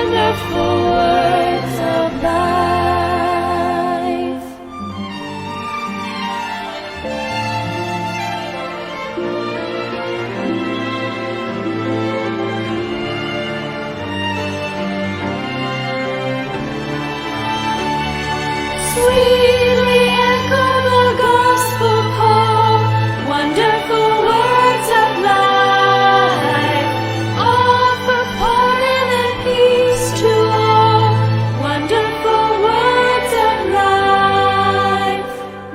wonderful words of life. Sweetly echo the gospel call, wonderful words of life. Offer pardon and peace to all, wonderful words of life.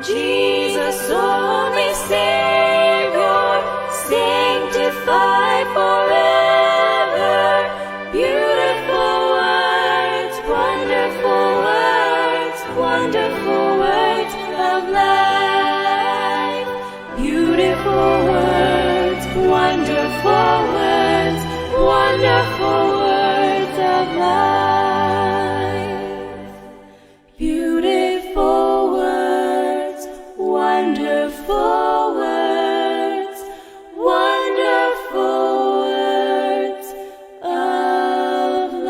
Jesus, only Savior, sanctified forever. Beautiful words, wonderful words, wonderful words of life. Beautiful words, wonderful words, wonderful words of life. Beautiful words, wonderful words, wonderful words of life.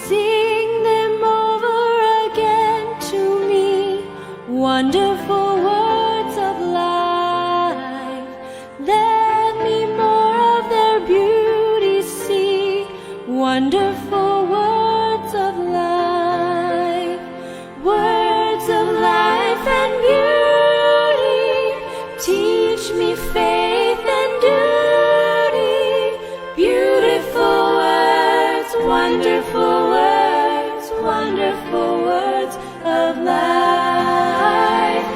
Sing them over again to me, wonderful words of life. Let me more of their beauty see, wonderful words of life. Words of life and beauty, teach me faith and duty. Beautiful words, wonderful words, wonderful words of life.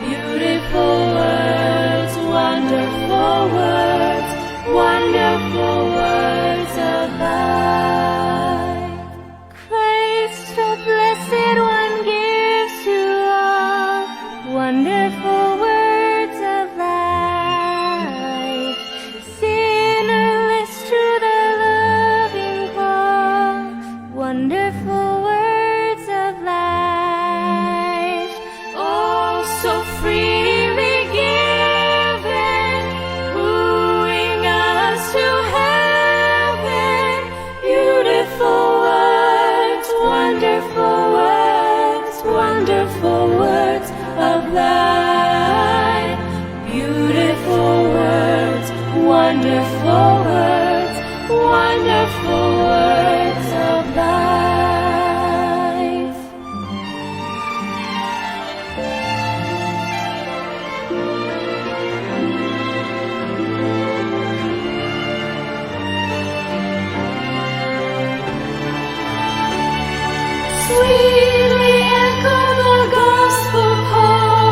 Beautiful words, wonderful words, wonderful words of life. Christ, the Blessed One, gives to all wonderful words of life. Sinnerless to the loving call, wonderful words of life. Oh, so freely given, wooing us to heaven. Beautiful words, wonderful words, wonderful words of life. Beautiful words, wonderful words, wonderful words of life. Sweetly echo the gospel call,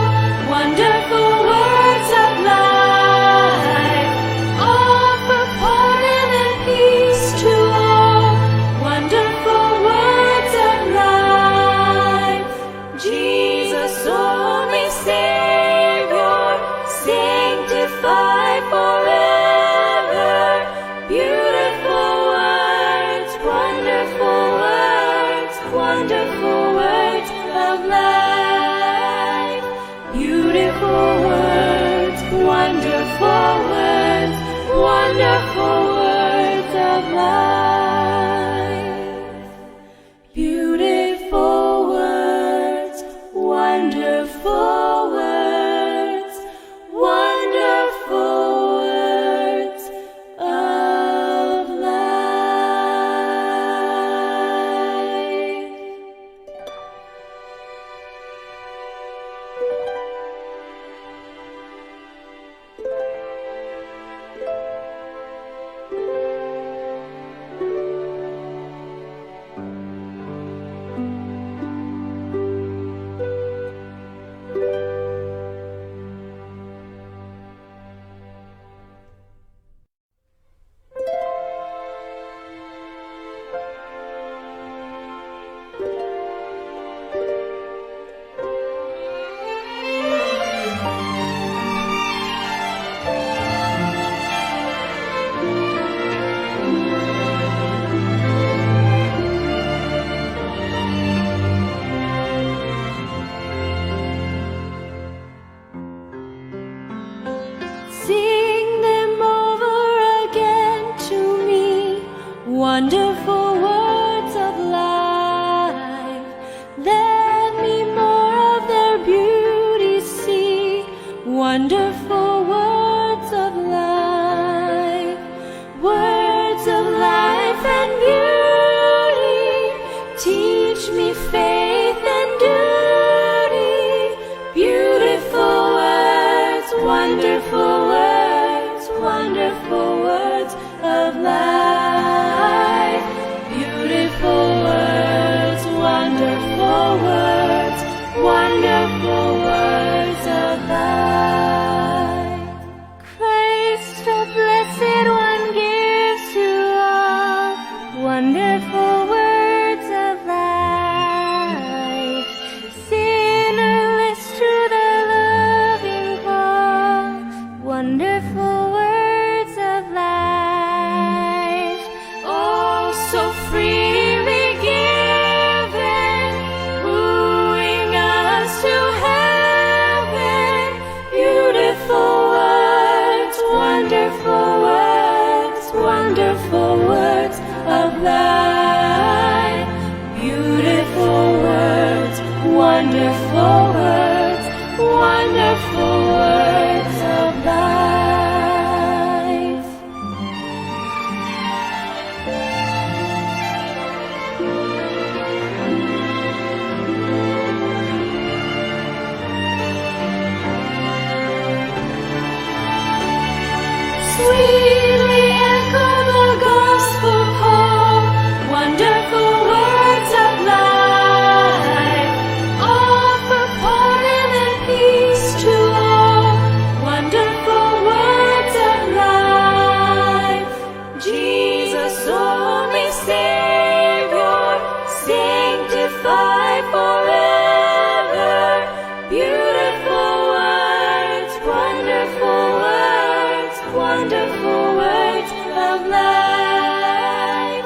wonderful words of life. Offer pardon and peace to all, wonderful words of life. Jesus, only Savior, sanctified forever. Beautiful words, wonderful words, wonderful words of life. Beautiful words, wonderful words, wonderful words of life. Beautiful words, wonderful words, wonderful words of life. wonderful words of life and beauty. Teach me faith and duty. Beautiful words, wonderful words of life. Beautiful words, wonderful words of life. Christ, the Blessed One, gives to all wonderful words of life. Sinnerless to the loving call, wonderful words of life. Oh, so freely given, wooing us to heaven. Beautiful words, wonderful words of life. Beautiful words, wonderful words of life. Sweetly echo the gospel call, wonderful words of life. Offer pardon and peace to all, wonderful words of life. Jesus, only Savior, sanctified forever. Beautiful words, wonderful words of life.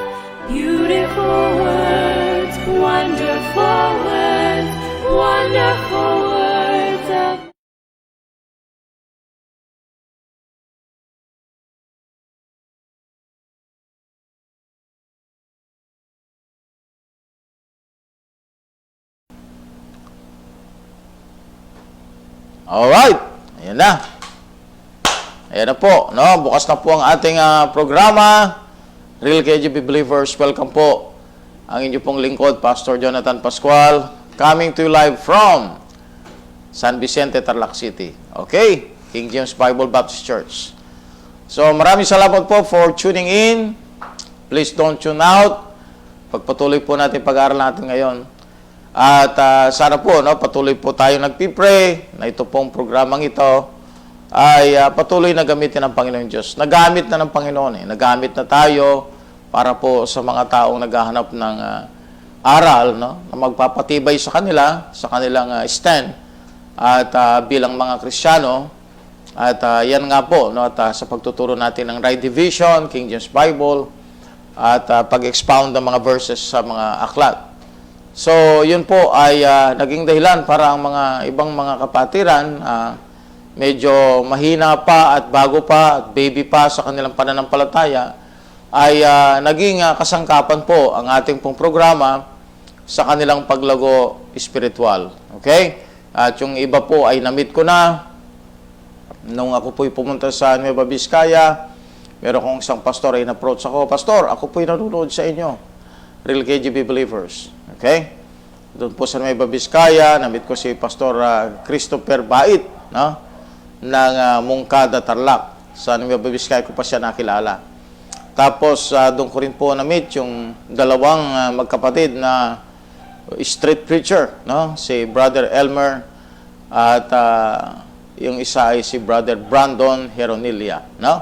Beautiful words, wonderful words of Alright, ayan na. Ayan na po, no? Bukas na po ang ating programa. Real KGB Believers, welcome po. Ang inyo pong lingkod, Pastor Jonathan Pascual, coming to you live from San Vicente, Tarlac City. Okay? King James Bible Baptist Church. So, maraming salamat po for tuning in. Please don't tune out. Pagpatuloy po natin pag-aaral natin ngayon. At sana po, no, patuloy po tayo nagpipray na ito pong programang ito ay patuloy na gamitin ng Panginoon Diyos. Nagamit na ng Panginoon. Nagamit na tayo para po sa mga taong naghahanap ng aral, no, na magpapatibay sa kanilang stand at bilang mga Kristiyano. At yan nga po, no, at sa pagtuturo natin ng Right Division, King James Bible, at pag-expound ng mga verses sa mga aklat. So, yun po ay naging dahilan para ang mga ibang mga kapatiran medyo mahina pa at bago pa at baby pa sa kanilang pananampalataya ay naging kasangkapan po ang ating pong programa sa kanilang paglago espiritual. Okay? At yung iba po ay na-meet ko na nung ako po'y pumunta sa Nueva Vizcaya. Meron kong isang pastor ay na-approach ako, Pastor, ako po'y nanonood sa inyo. Real KGB Believers. Okay? Doon po sa Nueva Vizcaya, na-meet ko si Pastor Christopher Bait, no? Ng Mungkada, Tarlac. Sa Nueva Vizcaya ko pa siya nakilala. Tapos, doon ko rin po na-meet yung dalawang magkapatid na street preacher, no? Si Brother Elmer at yung isa ay si Brother Brandon Heronilia, no?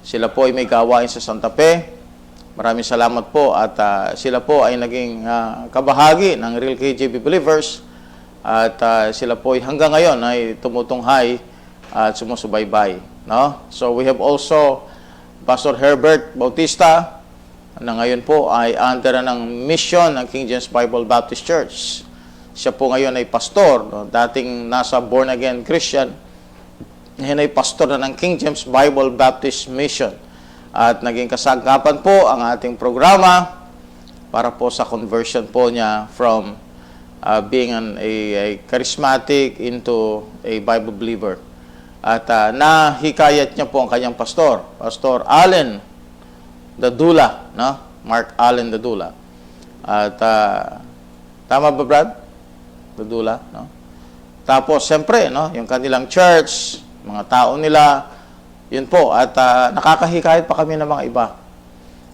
Sila po ay may gawain sa Santa Fe. Maraming salamat po at sila po ay naging kabahagi ng Real KGB Believers at sila po ay hanggang ngayon ay tumutunghay at sumusubaybay, no? So we have also Pastor Herbert Bautista na ngayon po ay under ng mission ng King James Bible Baptist Church. Siya po ngayon ay pastor, no? Dating nasa born again Christian, ngayon ay pastor na ng King James Bible Baptist Mission. At naging kasangkapan po ang ating programa para po sa conversion po niya from being a charismatic into a Bible believer. At nahikayat niya po ang kanyang pastor, Pastor Allen Dadula, no? Mark Allen Dadula. At tama ba, Brad? Dadula, no? Tapos, siyempre, no? Yung kanilang church, mga tao nila, yun po. At nakakahikayat pa kami ng mga iba.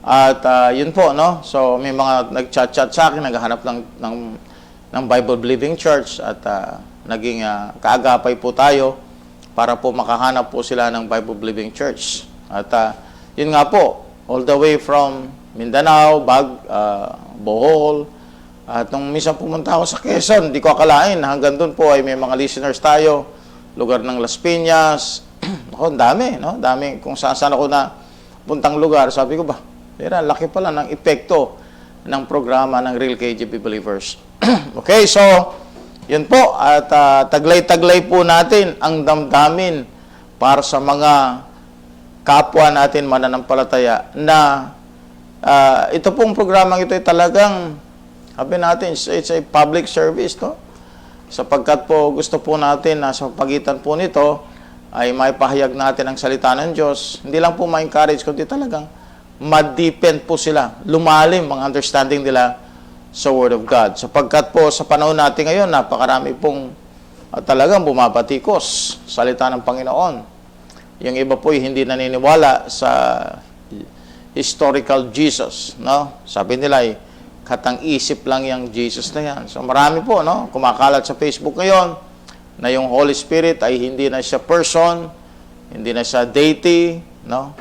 At yun po, no? So, may mga nag-chat-chat sa akin, naghahanap ng Bible-believing church at naging kaagapay po tayo para po makahanap po sila ng Bible-believing church. At yun nga po, all the way from Mindanao, Bohol, at nung minsan pumunta ako sa Quezon, hindi ko akalain, hanggang doon po ay may mga listeners tayo, lugar ng Las Piñas. Ako, dami, no? Dami, kung saan ako na puntang lugar, sabi ko ba, laki pala ng epekto ng programa ng Real KJP Believers. Okay, so, yun po, at taglay-taglay po natin ang damdamin para sa mga kapwa natin mananampalataya na ito pong programang ito ay talagang, sabi natin, it's a public service, no? Sapagkat po gusto po natin na sa pagitan po nito ay maipahayag natin ang salita ng Diyos. Hindi lang po ma-encourage, kundi talagang ma-depend po sila, lumalim ang understanding nila sa Word of God. Sapagkat po sa panahon natin ngayon, napakarami pong talagang bumabatikos salita ng Panginoon. Yung iba po hindi naniniwala sa historical Jesus, no? Sabi nila ay katang-isip lang yung Jesus na yan. So marami po, no? Kumakalat sa Facebook ngayon na yung Holy Spirit ay hindi na siya person, hindi na siya deity, no?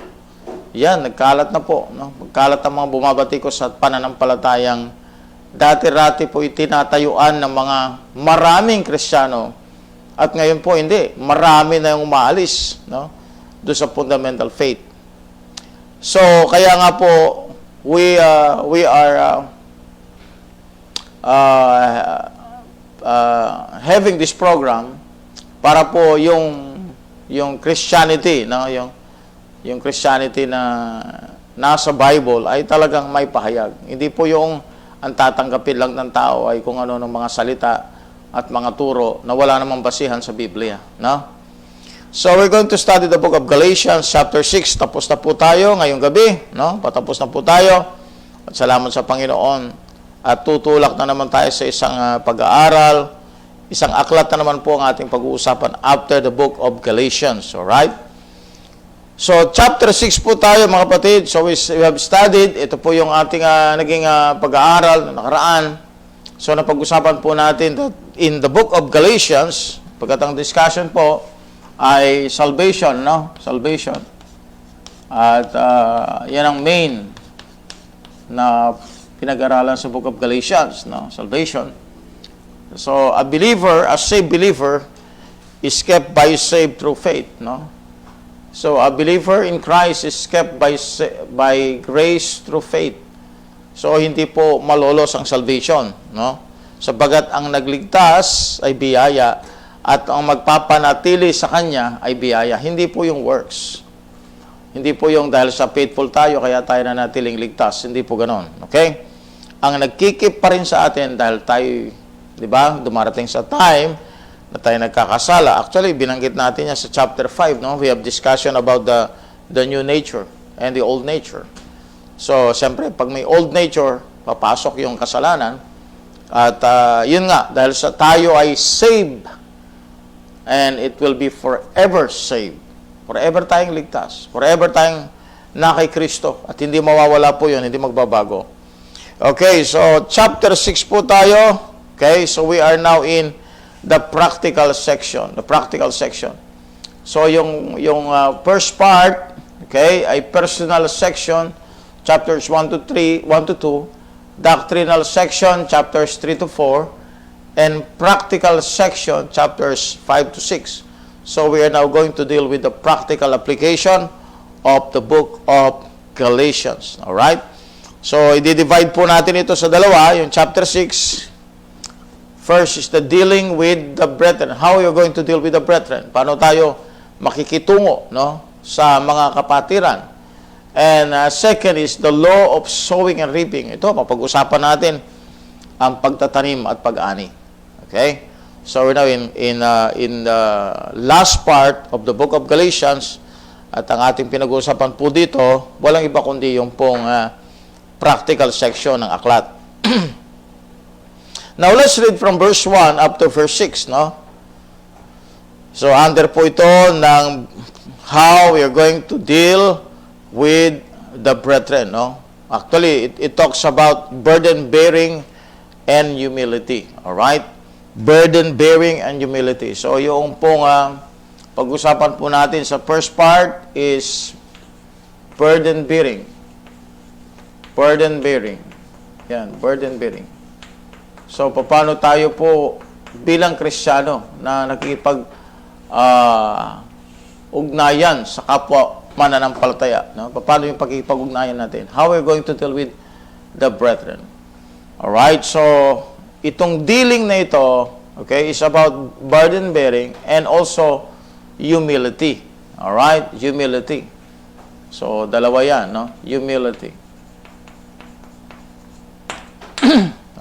Yan, nagkalat na po, no? Nagkalat ang mga bumabatikos at pananampalatayang dati-rati po itinatayuan ng mga maraming Kristiyano at ngayon po hindi, marami na yung umaalis, no? Doon sa fundamental faith. So, kaya nga po, we are having this program para po yung Christianity, no? Yung Christianity na nasa Bible ay talagang may pahayag. Hindi po yung ang tatanggapin lang ng tao ay kung ano ng mga salita at mga turo na wala namang basihan sa Biblia, no? So, we're going to study the book of Galatians, chapter 6. Tapos na po tayo ngayong gabi, no? Patapos na po tayo. At salamat sa Panginoon. At tutulak na naman tayo sa isang pag-aaral. Isang aklat na naman po ang ating pag-uusapan after the book of Galatians. Alright? So, chapter 6 po tayo, mga kapatid. So, we have studied. Ito po yung ating naging pag-aaral na nakaraan. So, napag-usapan po natin that in the book of Galatians, pagkat ang discussion po, ay salvation, no? Salvation. At yan ang main na pinag-aralan sa book of Galatians, no? Salvation. So, a believer, a saved believer, is kept by saved through faith, no? So, a believer in Christ is kept by grace through faith. So, hindi po malolos ang salvation, no? Sabagat ang nagligtas ay biyaya, at ang magpapanatili sa Kanya ay biyaya. Hindi po yung works. Hindi po yung dahil sa faithful tayo, kaya tayo na natiling ligtas. Hindi po ganon. Okay? Ang nagkikip pa rin sa atin dahil tayo, di ba, dumarating sa time na tayo nagkakasala. Actually, binanggit natin yan sa chapter 5, no? We have discussion about the new nature and the old nature. So, siyempre, pag may old nature, papasok yung kasalanan. At yun nga, dahil sa tayo ay saved, and it will be forever saved. Forever tayong ligtas. Forever tayong na kay Kristo. At hindi mawawala po yun, hindi magbabago. Okay, so chapter 6 po tayo. Okay, so we are now in the practical section. The practical section. So yung first part, okay, ay personal section, chapters 1 to 3, 1 to 2. Doctrinal section, chapters 3 to 4. And practical section, chapters 5 to 6. So we are now going to deal with the practical application of the book of Galatians. Alright? So, i-divide po natin ito sa dalawa, yung chapter 6. First is the dealing with the brethren. How you're going to deal with the brethren? Paano tayo makikitungo, no, sa mga kapatiran? And second is the law of sowing and reaping. Ito, mapag-usapan natin ang pagtatanim at pag-ani. Okay? So we're now in the last part of the book of Galatians, at ang ating pinag-uusapan po dito, walang iba kundi yung pong practical section ng aklat. Now let's read from verse 1 up to verse 6, no? So under po ito ng how we are going to deal with the brethren, no? Actually, it talks about burden bearing and humility, all right? Burden bearing and humility. So yung pong pag-usapan po natin sa first part is burden bearing. Burden bearing. Yan, burden bearing. So paano tayo po bilang Kristiyano na nakikipag ugnayan sa kapwa mananampalataya, no? Paano yung pagkikipag-ugnayan natin? How we're going to deal with the brethren. All right? So itong dealing na ito, okay, is about burden bearing and also humility. All right? Humility. So dalawa yan, no? Humility.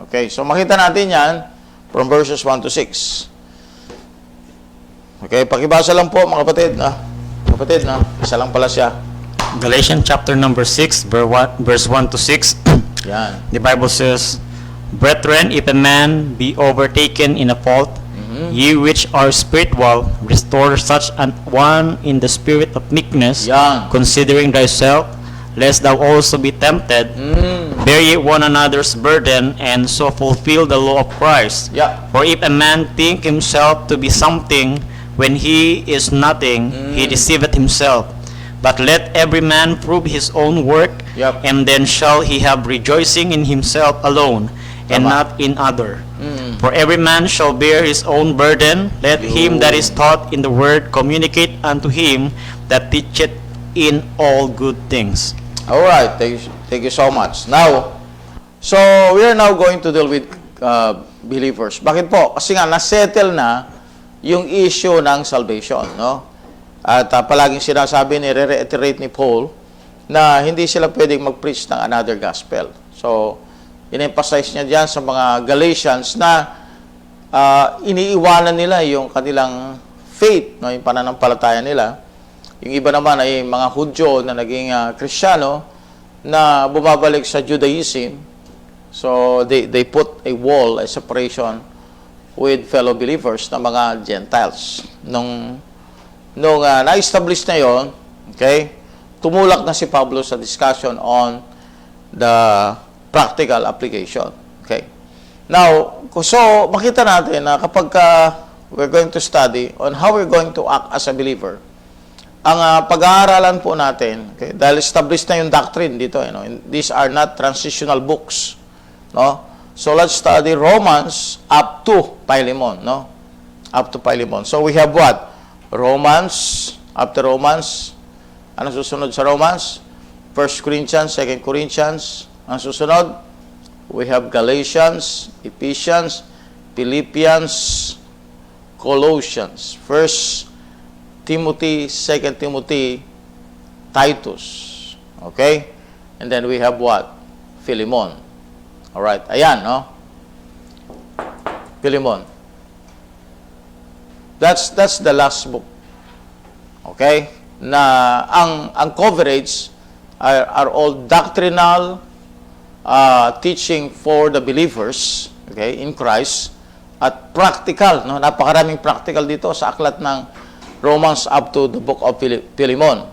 Okay, so makita natin yan from verses 1 to 6. Okay, pakibasa lang po mga kapatid, na. Kapatid, na. Isa lang pala siya. Galatians chapter number 6, verse 1 to 6. Yan. The Bible says, Brethren, if a man be overtaken in a fault, ye which are spiritual, restore such an one in the spirit of meekness, Yan. considering thyself, lest thou also be tempted. Bear ye one another's burden, and so fulfill the law of Christ. Yeah. For if a man think himself to be something, when he is nothing, he deceiveth himself. But let every man prove his own work, Yep. and then shall he have rejoicing in himself alone, and Tama. not in other. For every man shall bear his own burden. Let him that is taught in the word communicate unto him that teacheth in all good things. All right, thank you so much. Now, so we are now going to deal with believers. Bakit po? Kasi nga na-settle na yung issue ng salvation, no? At palaging sinasabi ni reiterate ni Paul na hindi sila pwedeng mag-preach ng another gospel. So, in-emphasize niya diyan sa mga Galatians na iniiwanan nila yung kanilang faith, no, yung pananampalataya nila. Yung iba naman ay mga Hudyo na naging Kristiyano na bumabalik sa Judaism. So, they put a wall, a separation with fellow believers na mga Gentiles. Nung na-establish na yon, okay, tumulak na si Pablo sa discussion on the practical application. Okay. Now, so makita natin na kapag we're going to study on how we're going to act as a believer, ang pag-aaralan po natin, okay, dahil established na yung doctrine dito, you know, these are not transitional books, no? So let's study Romans up to Philemon, no? Up to Philemon. So we have what? Romans, after Romans, ano susunod sa Romans? 1 Corinthians, 2 Corinthians, ang susunod? We have Galatians, Ephesians, Philippians, Colossians, 1 Timothy, 2 Timothy, Titus. Okay? And then we have what? Philemon. Alright. Ayan, no? Philemon. That's the last book. Okay? Na ang coverage are all doctrinal teaching for the believers, okay, in Christ, at practical, no? Napakaraming practical dito sa aklat ng Romans up to the book of Philemon.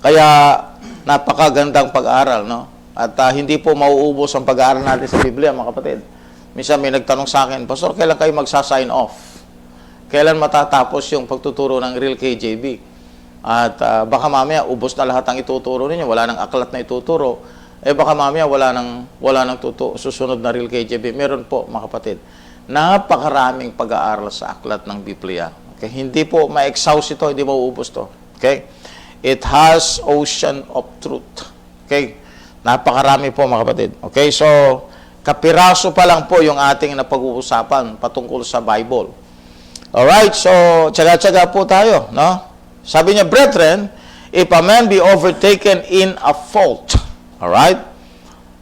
Kaya napakagandang pag-aaral, no? At hindi po mauubos ang pag-aaral natin sa Biblia, mga kapatid. Minsan may nagtanong sa akin, Pastor, kailan kayo magsa-sign off? Kailan matatapos yung pagtuturo ng Real KJB? At baka mamaya ubos na lahat ang ituturo ninyo, wala nang aklat na ituturo. Baka mamaya wala nang susunod na Real KJB. Meron po, mga kapatid. Napakaraming pag-aaral sa aklat ng Biblia. Okay? Hindi po ma-exhaust ito, hindi mauubos to. Okay? It has ocean of truth. Okay? Napakarami po, mga kapatid. Okay? So, kapiraso pa lang po yung ating napag-uusapan patungkol sa Bible. Alright? So, tsaga-tsaga po tayo, no? Sabi niya, brethren, if a man be overtaken in a fault. Alright?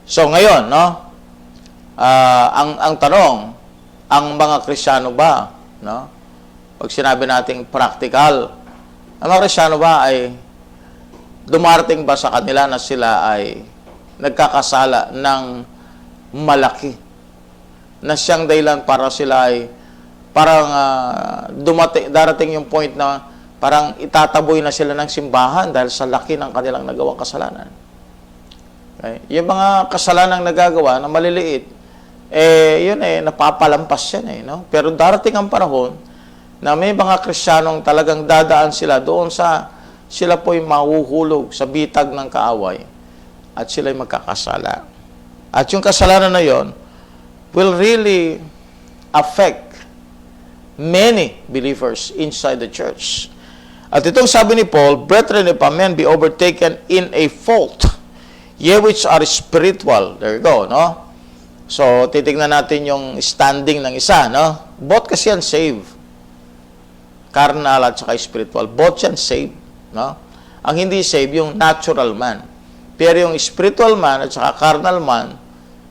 So, ngayon, no? Ang tanong, ang mga Kristiyano ba, no? Pag sinabi nating practical, ang mga Kristiyano ba ay dumarating ba sa kanila na sila ay nagkakasala ng malaki? Na siyang dahilan para sila ay parang darating yung point na parang itataboy na sila ng simbahan dahil sa laki ng kanilang nagawang kasalanan. Okay? Yung mga kasalanang nagagawa na maliliit, yun napapalampas yan no? Pero darating ang panahon na may mga Kristiyanong talagang dadaan sila doon sa sila po'y mahuhulog sa bitag ng kaaway at sila'y magkakasala. At yung kasalanan na yon will really affect many believers inside the church. At itong sabi ni Paul, "Brethren, if a man be overtaken in a fault, ye which are spiritual." There you go, no? So, titignan natin yung standing ng isa, no? Both kasi yan save. Carnal at saka spiritual. Both yan save, no? Ang hindi save, yung natural man. Pero yung spiritual man at saka carnal man,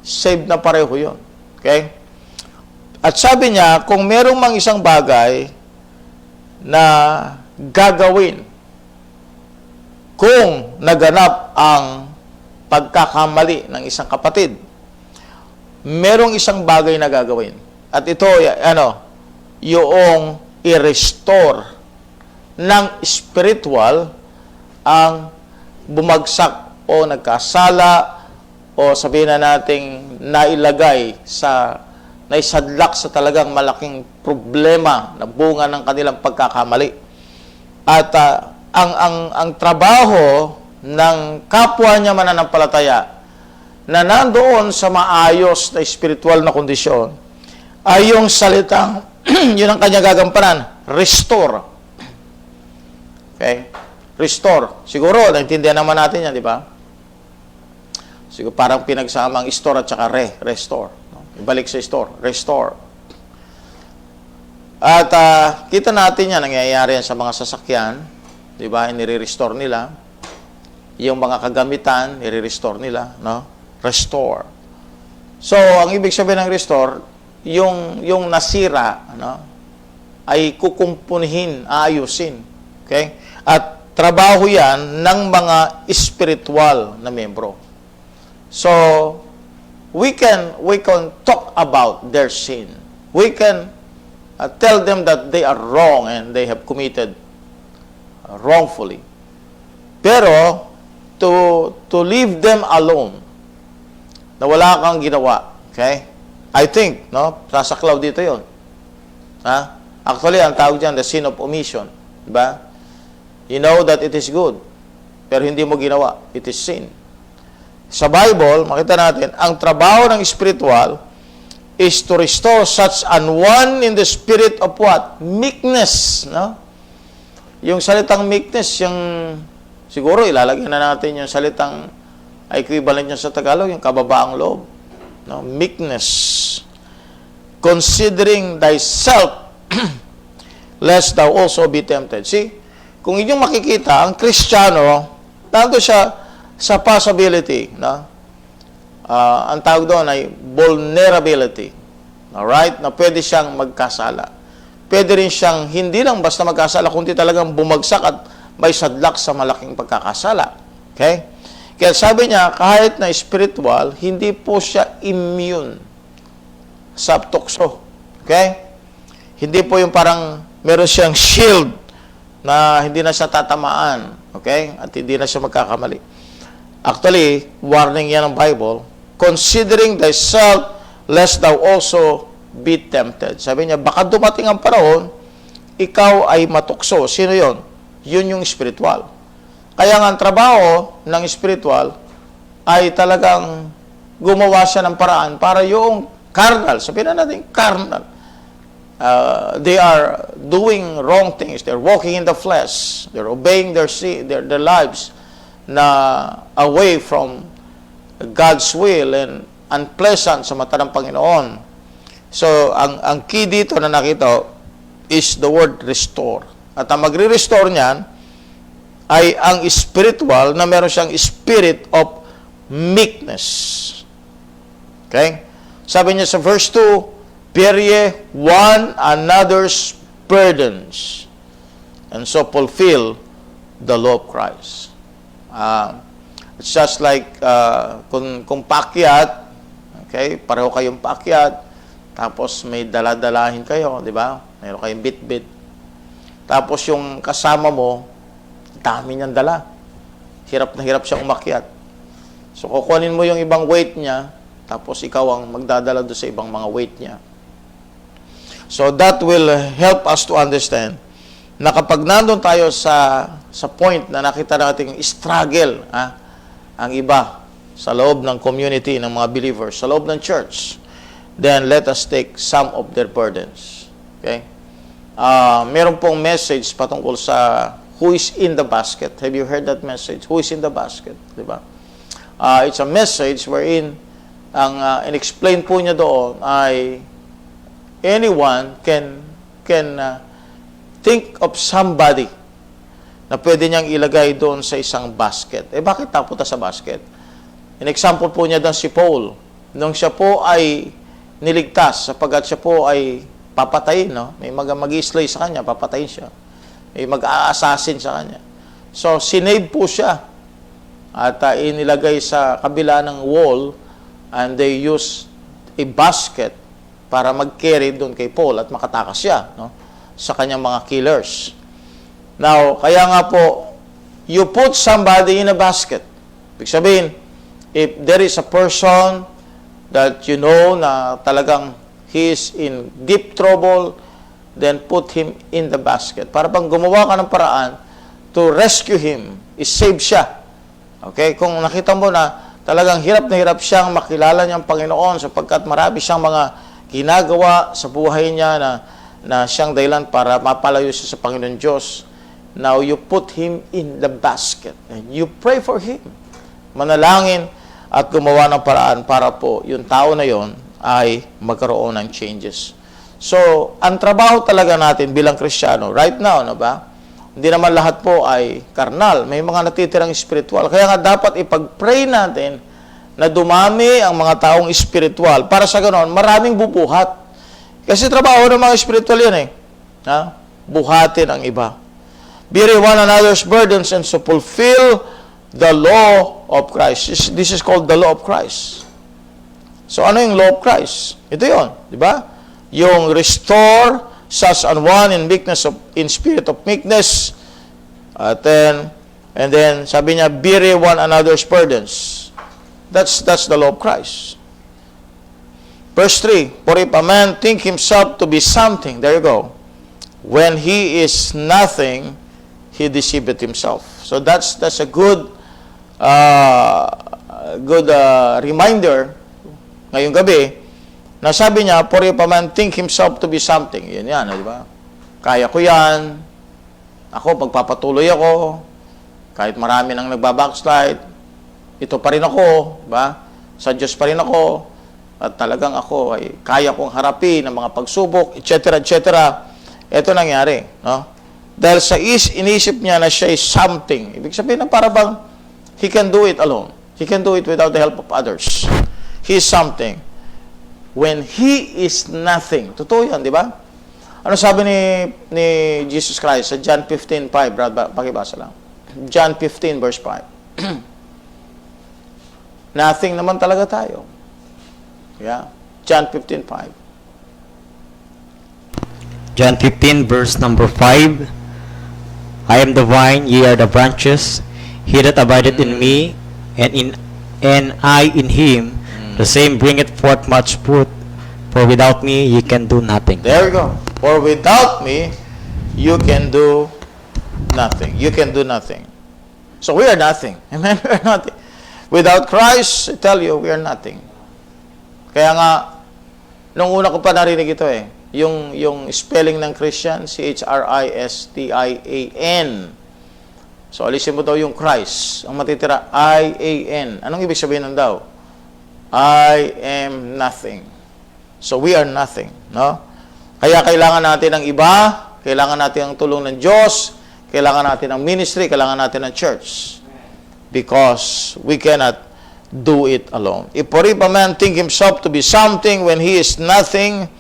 save na pareho yun. Okay? At sabi niya, kung merong mang isang bagay na gagawin kung naganap ang pagkakamali ng isang kapatid, merong isang bagay na gagawin. At ito, yung i-restore ng spiritual ang bumagsak o nagkasala o sabihin na nating nailagay sa naisadlak sa talagang malaking problema na bunga ng kanilang pagkakamali. At ang trabaho ng kapwa niya mananampalataya na nandoon sa maayos na spiritual na kondisyon ay yung salitang yun ang kanya gagampanan, restore. Okay? Restore. Siguro, naintindihan naman natin yan, di ba? Siguro parang pinagsamang store at saka restore. Ibalik sa store, restore. At kita natin yan, nangyayari yan sa mga sasakyan, di ba? Nire-restore nila. Yung mga kagamitan, nire-restore nila, no? Restore. So, ang ibig sabihin ng restore, yung nasira, no? Ay kukumpunihin, ayusin. Okay? At trabaho yan ng mga spiritual na membro. So, we can talk about their sin. We can tell them that they are wrong and they have committed wrongfully. Pero, to leave them alone, na wala kang ginawa, okay? I think, no? Sasaklaw dito yon. Ha? Actually, ang tawag dyan, the sin of omission. Diba? You know that it is good, pero hindi mo ginawa. It is sin. Sa Bible, makita natin, ang trabaho ng spiritual is to restore such an one in the spirit of what? Meekness, no? Yung salitang meekness, yung siguro ilalagyan na natin yung salitang equivalent niya sa Tagalog, yung kababaang loob, no? Meekness. Considering thyself lest thou also be tempted. See, kung inyong makikita, ang Kristiyano, nando siya sa possibility, no? Ang tawag doon ay vulnerability. Alright? Na pwede siyang magkasala. Pwede rin siyang hindi lang basta magkasala, kundi talagang bumagsak at may sadlak sa malaking pagkakasala. Okay? Kaya sabi niya, kahit na spiritual, hindi po siya immune sa tukso. Okay? Hindi po yung parang meron siyang shield na hindi na siya tatamaan. Okay? At hindi na siya magkakamali. Actually, warning yan ng Bible, considering thyself, lest thou also be tempted. Sabi niya, baka dumating ang panahon, ikaw ay matukso. Sino yon? Yun yung spiritual. Kaya nga ang trabaho ng spiritual ay talagang gumawa siya ng paraan para yung carnal, sabihin na natin carnal, they are doing wrong things. They're walking in the flesh. They're obeying their lives na away from God's will and unpleasant sa mata ng Panginoon. So, ang key dito na nakita is the word restore. At ang magre-restore niyan ay ang spiritual na meron siyang spirit of meekness. Okay? Sabi niya sa verse 2, bear ye one another's burdens, and so fulfill the law of Christ. It's just like kung paakyat, okay, pareho kayong paakyat, tapos may daladalahin kayo, di ba? Mayroon kayong bit-bit. Tapos yung kasama mo, dami niyang dala. Hirap na hirap siyang umakyat. So kukunin mo yung ibang weight niya, tapos ikaw ang magdadala doon sa ibang mga weight niya. So that will help us to understand na kapag nandun tayo sa point na nakita natin struggle, ang iba sa loob ng community ng mga believers, sa loob ng church, then let us take some of their burdens. Okay? Meron pong message patungkol sa who is in the basket. Have you heard that message? Who is in the basket? Diba? It's a message wherein ang in-explain po niya doon ay anyone can think of somebody na pwede niyang ilagay doon sa isang basket. Bakit napunta sa basket? In example po niya doon si Paul. Nung siya po ay niligtas, sapagkat siya po ay papatayin, no? May mag-i-slay sa kanya, papatayin siya. May mag-a-assassin sa kanya. So, sinave po siya. At inilagay sa kabila ng wall, and they use a basket para mag-carry doon kay Paul at makatakas siya, no? Sa kanyang mga killers. Now, kaya nga po, you put somebody in a basket. Ibig sabihin, if there is a person that you know na talagang he is in deep trouble, then put him in the basket. Para pang gumawa ka ng paraan to rescue him, is-save siya. Okay? Kung nakita mo na talagang hirap na hirap siyang makilala niyang Panginoon sapagkat marami siyang mga ginagawa sa buhay niya na siyang dahilan para mapalayo siya sa Panginoon Diyos. Now, you put him in the basket. And you pray for him. Manalangin at gumawa ng paraan para po yung tao na yon ay magkaroon ng changes. So, ang trabaho talaga natin bilang Kristiyano, right now, no ba? Hindi naman lahat po ay karnal. May mga natitirang spiritual. Kaya nga dapat ipag-pray natin na dumami ang mga taong spiritual. Para sa ganoon, maraming bubuhat. Kasi trabaho ng mga spiritual yan buhatin ang iba. Bear one another's burdens and so fulfill the law of Christ. This is called the law of Christ. So ano yung law of Christ? Ito yun, di ba? Yung restore such an one in meekness in spirit of meekness. And then sabi niya, bear one another's burdens. That's the law of Christ. Verse 3, for if a man think himself to be something, there you go, when he is nothing, he deceiveth himself. So that's a good reminder ngayong gabi na sabi niya, for if a man think himself to be something, yan, di ba? Kaya ko yan, ako, pagpapatuloy ako, kahit marami nang nagbabackslide, ito pa rin ako, ba? Sa Diyos pa rin ako, at talagang ako ay kaya kong harapin ng mga pagsubok, etc., etc. Ito nangyari, no? Dahil sa inisip niya na siya is something. Ibig sabihin na para bang he can do it alone. He can do it without the help of others. He is something. When he is nothing. Totoo yan, di ba? Ano sabi ni Jesus Christ sa John 15:5? Brad, pakibasa lang. John 15 verse 5. Nothing naman talaga tayo. Yeah. John 15:5. John 15 verse number 5. I am the vine, ye are the branches. He that abideth in me, and I in him, the same bringeth forth much fruit. For without me, ye can do nothing. There we go. For without me, you can do nothing. You can do nothing. So we are nothing. Amen? We are nothing. Without Christ, I tell you, we are nothing. Kaya nga, nung una ko pa narinig ito yung spelling ng Christian, C-H-R-I-S-T-I-A-N. So, alisin mo daw yung Christ. Ang matitira, I-A-N. Anong ibig sabihin ng daw? I am nothing. So, we are nothing. No? Kaya kailangan natin ng iba, kailangan natin ang tulong ng Diyos, kailangan natin ng ministry, kailangan natin ng church. Because we cannot do it alone. If a man think himself to be something when he is nothing,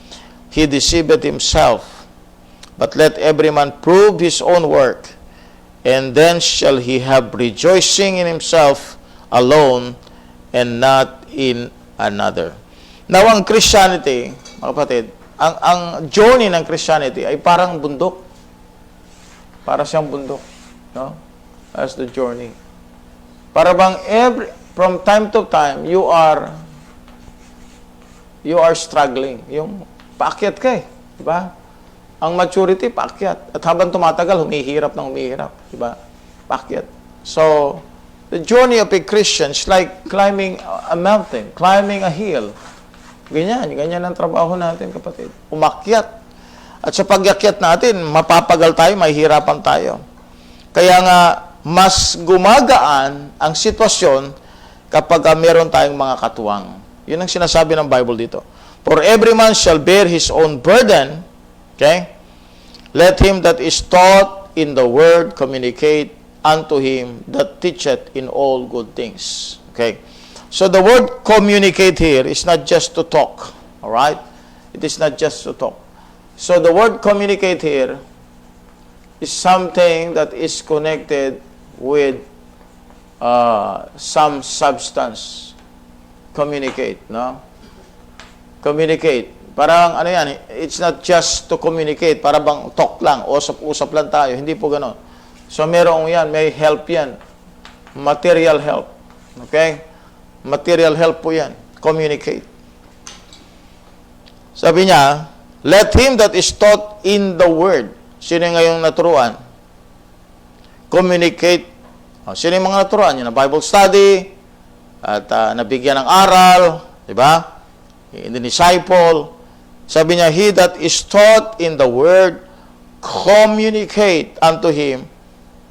he deceiveth himself. But let every man prove his own work, and then shall he have rejoicing in himself alone, and not in another. Now, ang Christianity, mga kapatid, ang journey ng Christianity ay parang bundok. Para siyang bundok. No? That's the journey. Para bang from time to time, you are struggling. Yung paakyat ka eh. Diba? Ang maturity, paakyat. At habang tumatagal, humihirap ng humihirap. Diba? Paakyat. So, the journey of a Christian is like climbing a mountain, climbing a hill. Ganyan ang trabaho natin, kapatid. Umakyat. At sa pagyakyat natin, mapapagal tayo, mahihirapan tayo. Kaya nga, mas gumagaan ang sitwasyon kapag meron tayong mga katuwang. Yun ang sinasabi ng Bible dito. For every man shall bear his own burden, okay? Let him that is taught in the word communicate unto him that teacheth in all good things. Okay? So the word communicate here is not just to talk. Alright? It is not just to talk. So the word communicate here is something that is connected with some substance. Communicate, no? Communicate. Parang ano yan, it's not just to communicate, para bang talk lang, usap-usap lang tayo. Hindi po gano'n. So merong yan, may help yan. Material help. Okay? Material help po yan. Communicate. Sabi niya, let him that is taught in the word. Sino yung ngayong naturuan? Communicate. Sino yung mga naturuan? Yung Bible study, at nabigyan ng aral, di ba? In the disciple. Sabi niya, he that is taught in the word, communicate unto him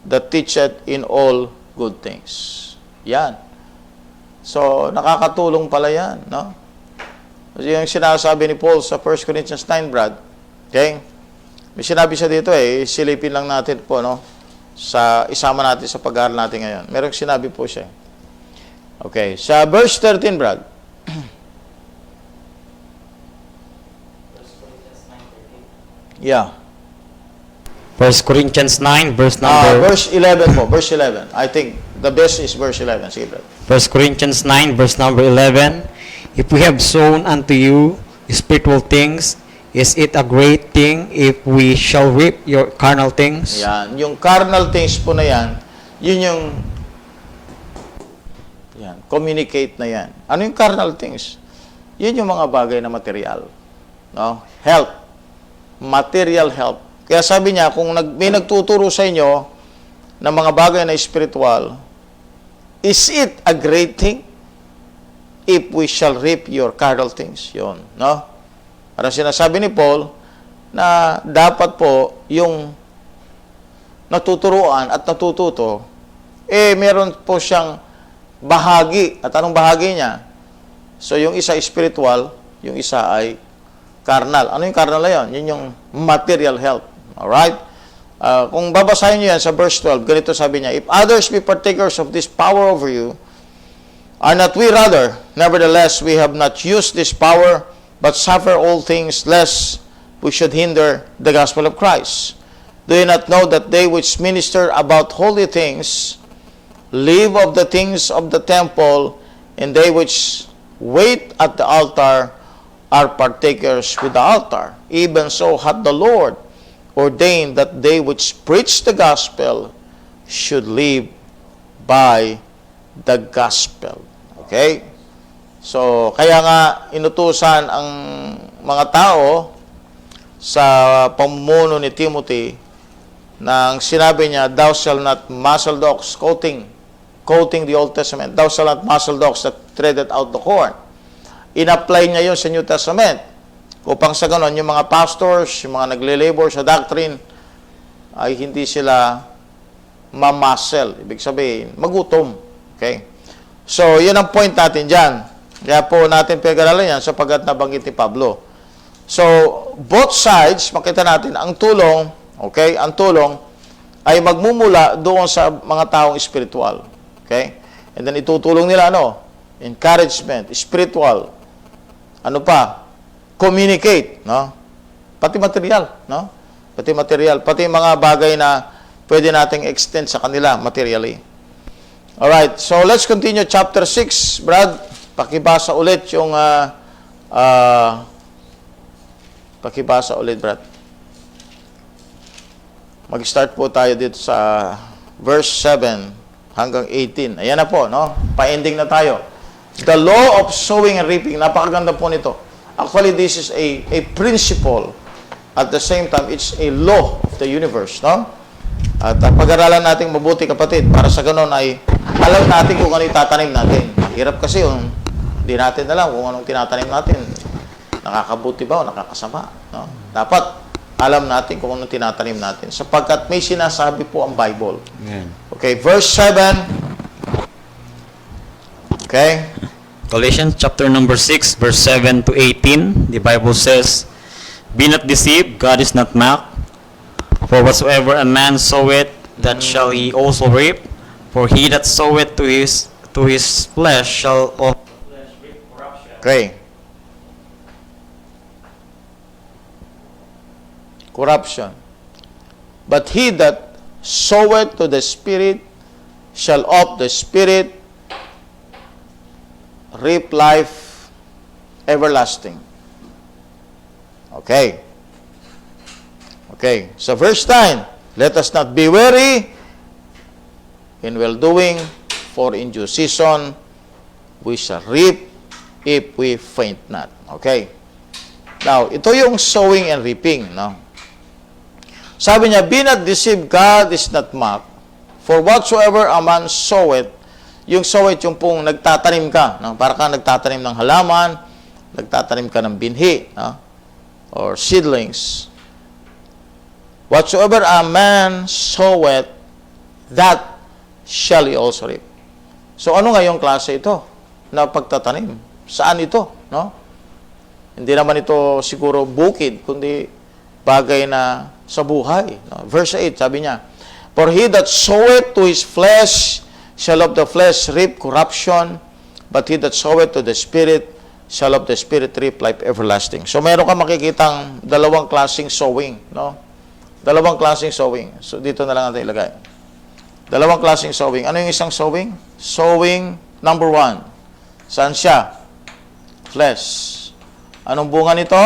that teacheth in all good things. Yan. So, nakakatulong pala yan, no? Kasi yung sinasabi ni Paul sa 1 Corinthians 9, Brad, okay? May sinabi siya dito silipin lang natin po, no? Isama natin sa pag-aaral natin ngayon. Merong sinabi po siya. Okay, sa verse 13, Brad. Yeah. 1 Corinthians 9, verse number... Verse 11 po, verse 11. I think the best is verse 11. Sige, Brad. 1 Corinthians 9, verse number 11. If we have sown unto you spiritual things, is it a great thing if we shall reap your carnal things? Yan. Yung carnal things po na yan, yun yung communicate na yan. Ano yung carnal things? Yun yung mga bagay na material. No? Help. Material help. Kaya sabi niya, kung may nagtuturo sa inyo ng mga bagay na spiritual, is it a great thing if we shall reap your carnal things? Yun. No? Parang sinasabi ni Paul na dapat po yung natuturuan at natututo, meron po siyang bahagi. At anong bahagi niya? So, yung isa spiritual, yung isa ay carnal. Ano yung carnal na yun? Yun yung material help. Alright? Kung babasahin niyo yan sa verse 12, ganito sabi niya, if others be partakers of this power over you, are not we rather? Nevertheless, we have not used this power, but suffer all things, lest we should hinder the gospel of Christ. Do you not know that they which minister about holy things live of the things of the temple, and they which wait at the altar are partakers with the altar? Even so hath the Lord ordained that they which preach the gospel should live by the gospel. Okay? So, kaya nga inutusan ang mga tao sa pamumuno ni Timothy nang sinabi niya, thou shalt not muzzle dogs, quoting the Old Testament, thou shalt not muzzle dogs that treaded out the corn. In-apply niya yun sa New Testament. Upang sa ganon, yung mga pastors, yung mga nagle-labor sa doctrine, ay hindi sila mamuscle. Ibig sabihin, magutom. Okay? So, yun ang point natin dyan. Kaya po natin pag-aralan yan sapagkat nabanggit ni Pablo. So, both sides, makita natin, ang tulong, okay, ang tulong ay magmumula doon sa mga taong spiritual. Okay? And then itutulong nila encouragement, spiritual. Ano pa? Communicate, no? Pati material, no? Pati material, pati mga bagay na pwede nating extend sa kanila materially. Alright, so let's continue chapter 6. Brad, pakibasa ulit yung pakibasa ulit, Brad. Mag-start po tayo dito sa verse 7 hanggang 18. Ayan na po, no? Pa-ending na tayo. The law of sowing and reaping. Napakaganda po nito. Actually, this is a principle. At the same time, it's a law of the universe, no? At pag-aralan natin mabuti, kapatid, para sa ganun ay alam natin kung ano itatanim natin. Hirap kasi yung hindi natin alam kung anong tinatanim natin. Nakakabuti ba o nakakasama, no? Dapat alam natin kung anong tinatanim natin. Sapagkat may sinasabi po ang Bible. Amen. Okay, verse 7. Okay? Galatians chapter number 6, verse 7 to 18, the Bible says, Be not deceived, God is not mocked. For whatsoever a man soweth, that shall he also reap. For he that soweth to his flesh shall of flesh reap corruption. Okay. Corruption. But he that soweth to the Spirit shall of the Spirit reap life everlasting. Okay. Okay. So verse 9, let us not be weary in well-doing, for in due season we shall reap if we faint not. Okay. Now, ito yung sowing and reaping, no? Sabi niya, be not deceived, God is not mocked. For whatsoever a man soweth, yung soweth yung pong nagtatanim ka, no? Para ka nagtatanim ng halaman, nagtatanim ka ng binhi, no? Or seedlings. Whatsoever a man soweth, that shall he also reap. So ano nga yung klase ito na pagtatanim? Saan ito, no? Hindi naman ito siguro bukid, kundi bagay na sa buhay. No? Verse 8, sabi niya, For he that soweth to his flesh shall of the flesh reap corruption, but he that soweth to the Spirit shall of the Spirit reap life everlasting. So meron ka makikitang dalawang klaseng sowing, no? Dalawang klaseng sowing. So dito na lang natin ilagay. Dalawang klaseng sowing. Ano yung isang sowing? Sowing number 1. Saan siya? Flesh. Anong bunga nito?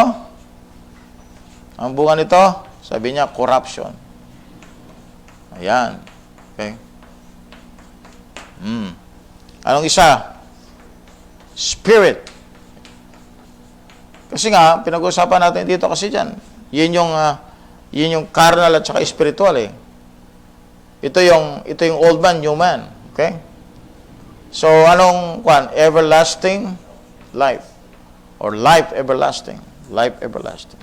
Ang bunga nito? Sabi niya, corruption. Ayan. Okay. Anong isa? Spirit. Kasi nga, pinag-usapan natin dito kasi dyan. Yun yung carnal at saka spiritual eh. Ito yung old man, new man. Okay? So, anong everlasting life. Or life everlasting. Life everlasting.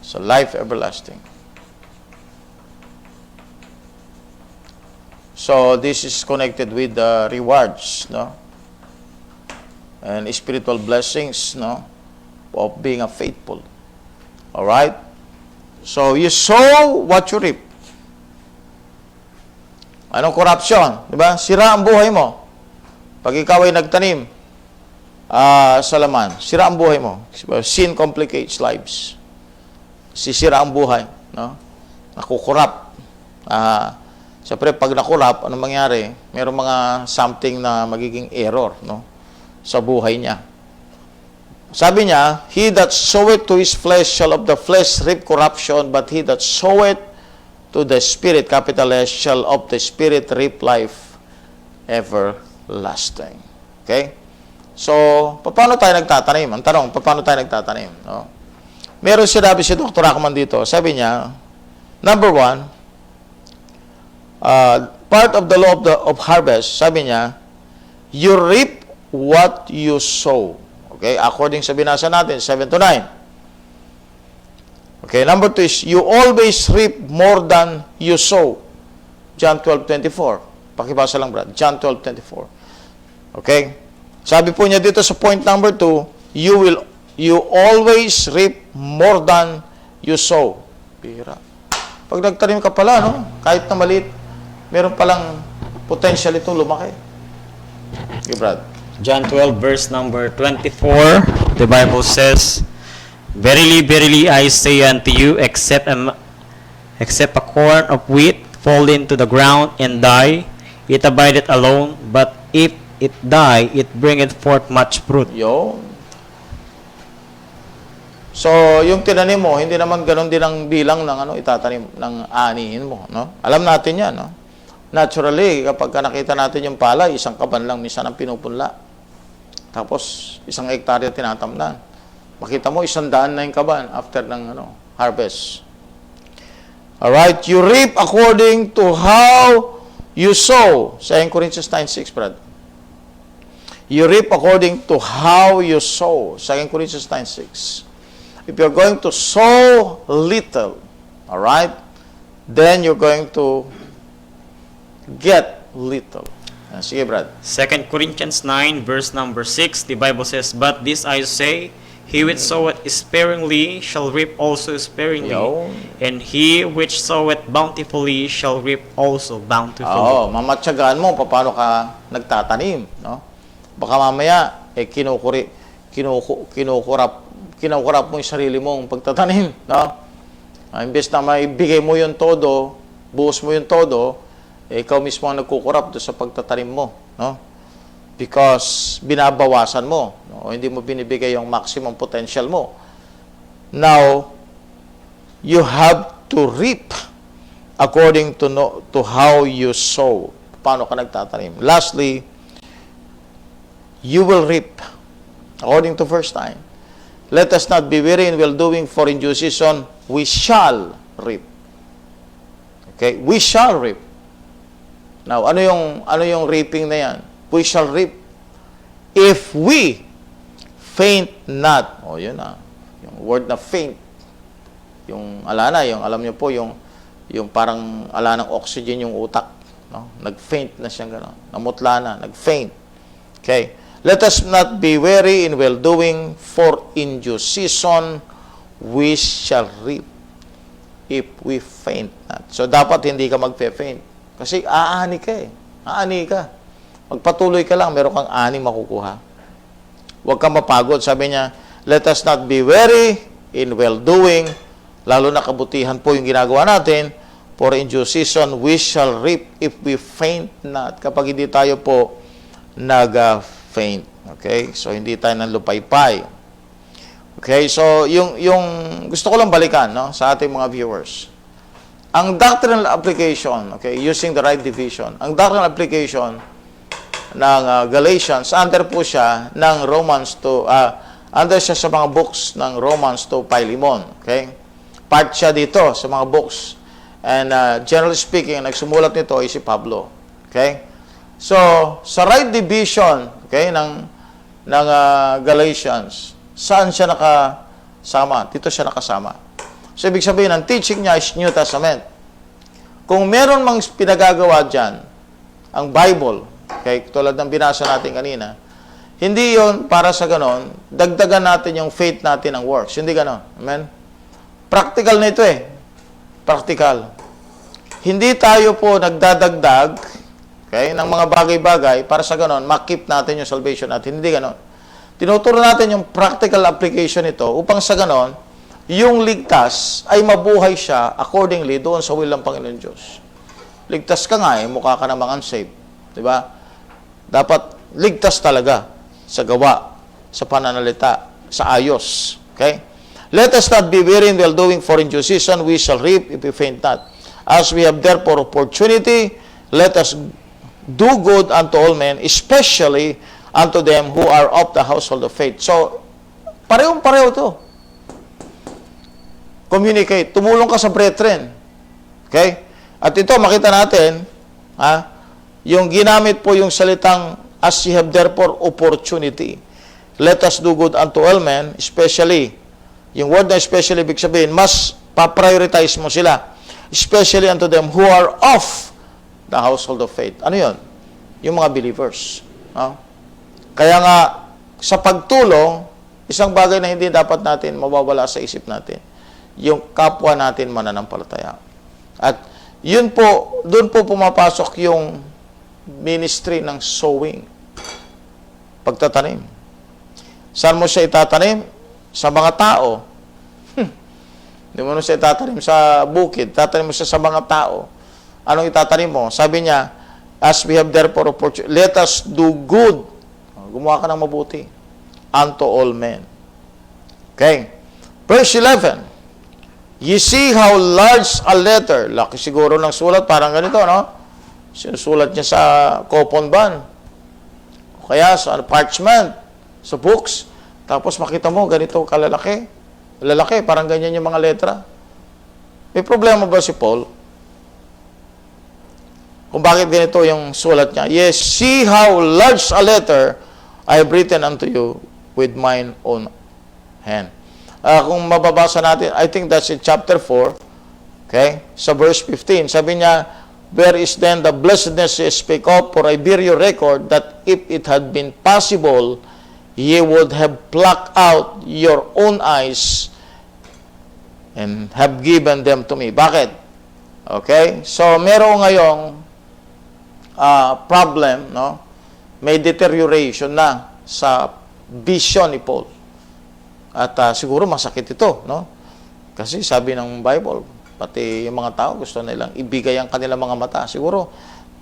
So, life everlasting. So, this is connected with the rewards, no? And spiritual blessings, no? Of being a faithful. Alright? So, you sow what you reap. Anong corruption? Diba? Sira ang buhay mo. Pag ikaw ay nagtanim sa laman, sira ang buhay mo. Sin complicates lives. Sisira ang buhay. No? Nakukurap. Siyempre, pag nakurap, anong mangyari? Merong mga something na magiging error, no? Sa buhay niya. Sabi niya, he that soweth to his flesh shall of the flesh reap corruption, but he that soweth to the Spirit, capital S, shall of the Spirit reap life everlasting. Okay? So, paano tayo nagtatanim? Ang tanong, paano tayo nagtatanim? No? Meron sinabi si Dr. Akman dito. Sabi niya, number 1, part of the law of harvest, sabi niya, you reap what you sow. Okay, according sa binasa natin, 7 to 9. Okay, number 2 is, you always reap more than you sow. John 12:24. Pakibasa lang, Brad. John 12:24. Okay? Sabi po niya dito sa point number 2, you always reap more than you sow. Bira. Pag nagtanim ka pala, no? Kahit na maliit, meron palang potential itong lumaki. Okay, Brad. John 12, verse number 24, the Bible says, Verily, verily, I say unto you, except a corn of wheat fall into the ground and die, it abideth alone, but if it die, it bringeth forth much fruit. Yo. So, yung tinanim mo, hindi naman ganun din ang bilang ng itatanim ng anihin mo, no? Alam natin 'yan, no? Naturally, kapag nakita natin yung palay, isang kaban lang minsan ang pinupunla. Tapos, 1 hektarya tinatamnan. Makita mo, 100 na yung kaban after ng harvest. Alright, you reap according to how you sow. 2 Corinthians 9:6, Brad. You reap according to how you sow. 2 Corinthians 9:6. If you're going to sow little, alright, then you're going to get little. Sige, Brad. 2 Corinthians 9, verse number 6, the Bible says, But this I say, he which soweth sparingly shall reap also sparingly, Yo. and he which soweth bountifully shall reap also bountifully. Oo, mamatyagaan mo paano ka nagtatanim, no? Baka mamaya kinukurap mo yung sarili mong pagtatanim, no? Imbes na maibigay mo yung todo, buhos mo yung todo, ikaw mismo ang nagkukurap doon sa pagtatanim mo, no? Because binabawasan mo, no? O hindi mo binibigay yung maximum potential mo. Now, you have to reap according to how you sow. Paano ka nagtatanim? Lastly, you will reap according to verse 9. Let us not be weary in well-doing, for in due season we shall reap. Okay? We shall reap. Now, ano yung reaping na yan? We shall reap if we faint not. O, yun na. Yung word na faint. Yung alana, yung alam niyo po, yung parang ala ng oxygen yung utak. No? Nag-faint na siya gano'n. Namutla na, nag-faint. Okay? Let us not be weary in well-doing, for in due season we shall reap if we faint not. So, dapat hindi ka mag-faint. Kasi aani ka eh. Aani ka. Magpatuloy ka lang, meron kang ani makukuha. Huwag kang mapagod. Sabi niya, let us not be weary in well-doing, lalo na kabutihan po yung ginagawa natin, for in due season we shall reap if we faint not. Kapag hindi tayo po nag-faint. Okay? So, hindi tayo nalupaypay. Okay? So, yung gusto ko lang balikan, no, sa ating mga viewers. Ang doctrinal application, okay, using the right division, ang doctrinal application ng Galatians, under po siya ng Romans 2, under siya sa mga books ng Romans 2, Philemon. Okay? Part siya dito sa mga books. And generally speaking, nagsumulat nito ay si Pablo. Okay? So, sa right division, okay, ng Galatians, saan siya nakasama? Dito siya nakasama. So, ibig sabihin, ang teaching niya is New Testament. Kung meron mang pinagagawa dyan, ang Bible, okay, tulad ng binasa natin kanina, hindi yon para sa ganon, dagdagan natin yung faith natin ng works. Hindi ganon. Amen? Practical na ito eh. Practical. Hindi tayo po nagdadagdag, okay, ng mga bagay-bagay para sa ganon, makip natin yung salvation natin. Hindi ganon. Tinuturo natin yung practical application nito upang sa ganon, yung ligtas ay mabuhay siya accordingly doon sa will ng Panginoon Diyos. Ligtas ka nga eh, mukha ka namang unsaved. Diba? Dapat ligtas talaga sa gawa, sa pananalita, sa ayos. Okay? Let us not be weary in well-doing, for in due season we shall reap if we faint not. As we have therefore opportunity, let us do good unto all men, especially unto them who are of the household of faith. So, parehong-pareho to. Communicate. Tumulong ka sa brethren. Okay? At ito, makita natin, yung ginamit po yung salitang, as ye have therefore opportunity. Let us do good unto all men, especially, yung word na especially, ibig sabihin, mas pa-prioritize mo sila. Especially unto them who are of the household of faith. Ano yun? Yung mga believers. Kaya nga, sa pagtulong, isang bagay na hindi dapat natin mawawala sa isip natin, yung kapwa natin mananampalataya. At yun po, doon po pumapasok yung ministry ng sowing. Pagtatanim. Saan mo siya itatanim? Sa mga tao Hindi mo siya itatanim sa bukid, tatanim mo siya sa mga tao. Anong itatanim mo? Sabi niya, as we have therefore opportunity, let us do good. Gumawa ka ng mabuti unto all men. Okay. Verse 11. You see how large a letter. Laki siguro ng sulat, parang ganito, no? Sinusulat niya sa coupon ban. O kaya sa parchment, sa books. Tapos makita mo, ganito kalalaki. Lalaki, parang ganyan yung mga letra. May problema ba si Paul? Kung bakit ganito yung sulat niya. Yes, see how large a letter I have written unto you with mine own hand. Kung mababasa natin, I think that's in chapter 4, okay, sa verse 15. Sabi niya, where is then the blessedness you speak of? For I bear your record that if it had been possible, ye would have plucked out your own eyes and have given them to me. Bakit? Okay? So, meron ngayong problem, no? May deterioration na sa vision ni Paul. At siguro masakit ito, no? Kasi sabi ng Bible, pati yung mga tao gusto nilang ibigay ang kanilang mga mata. Siguro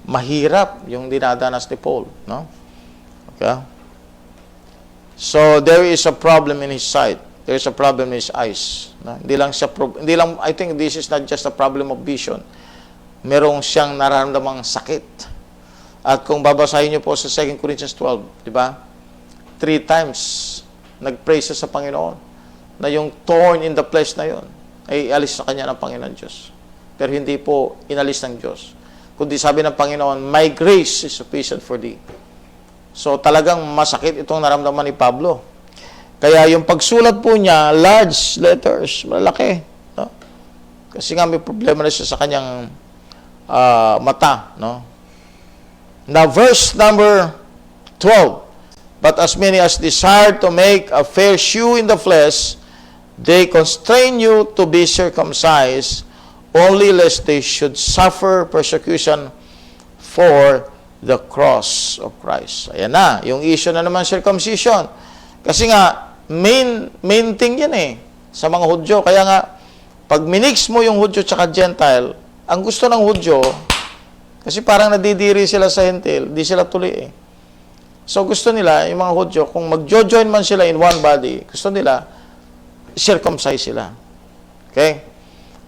mahirap yung dinadanas ni Paul, no? Okay? So there is a problem in his sight. There is a problem in his eyes. No? Hindi lang I think this is not just a problem of vision. Merong siyang nararamdamang sakit. At kung babasahin niyo po sa 2 Corinthians 12, di ba? 3 times nag-pray siya sa Panginoon na yung thorn in the flesh na yon ay alis sa kanya ng Panginoon Diyos. Pero hindi po inalis ng Diyos. Kundi sabi ng Panginoon, my grace is sufficient for thee. So talagang masakit itong naramdaman ni Pablo. Kaya yung pagsulat po niya, large letters, malaki. No? Kasi nga may problema na siya sa kanyang mata. No? Now verse number 12. But as many as desire to make a fair shew in the flesh, they constrain you to be circumcised, only lest they should suffer persecution for the cross of Christ. Ayan na, yung issue na naman circumcision. Kasi nga, main thing yan sa mga Hudyo. Kaya nga, pag minix mo yung Hudyo tsaka Gentile, ang gusto ng Hudyo, kasi parang nadidiri sila sa Hentil, di sila tuloy So gusto nila, yung mga Hudyo, kung magjo-join man sila in one body, gusto nila, circumcise sila. Okay?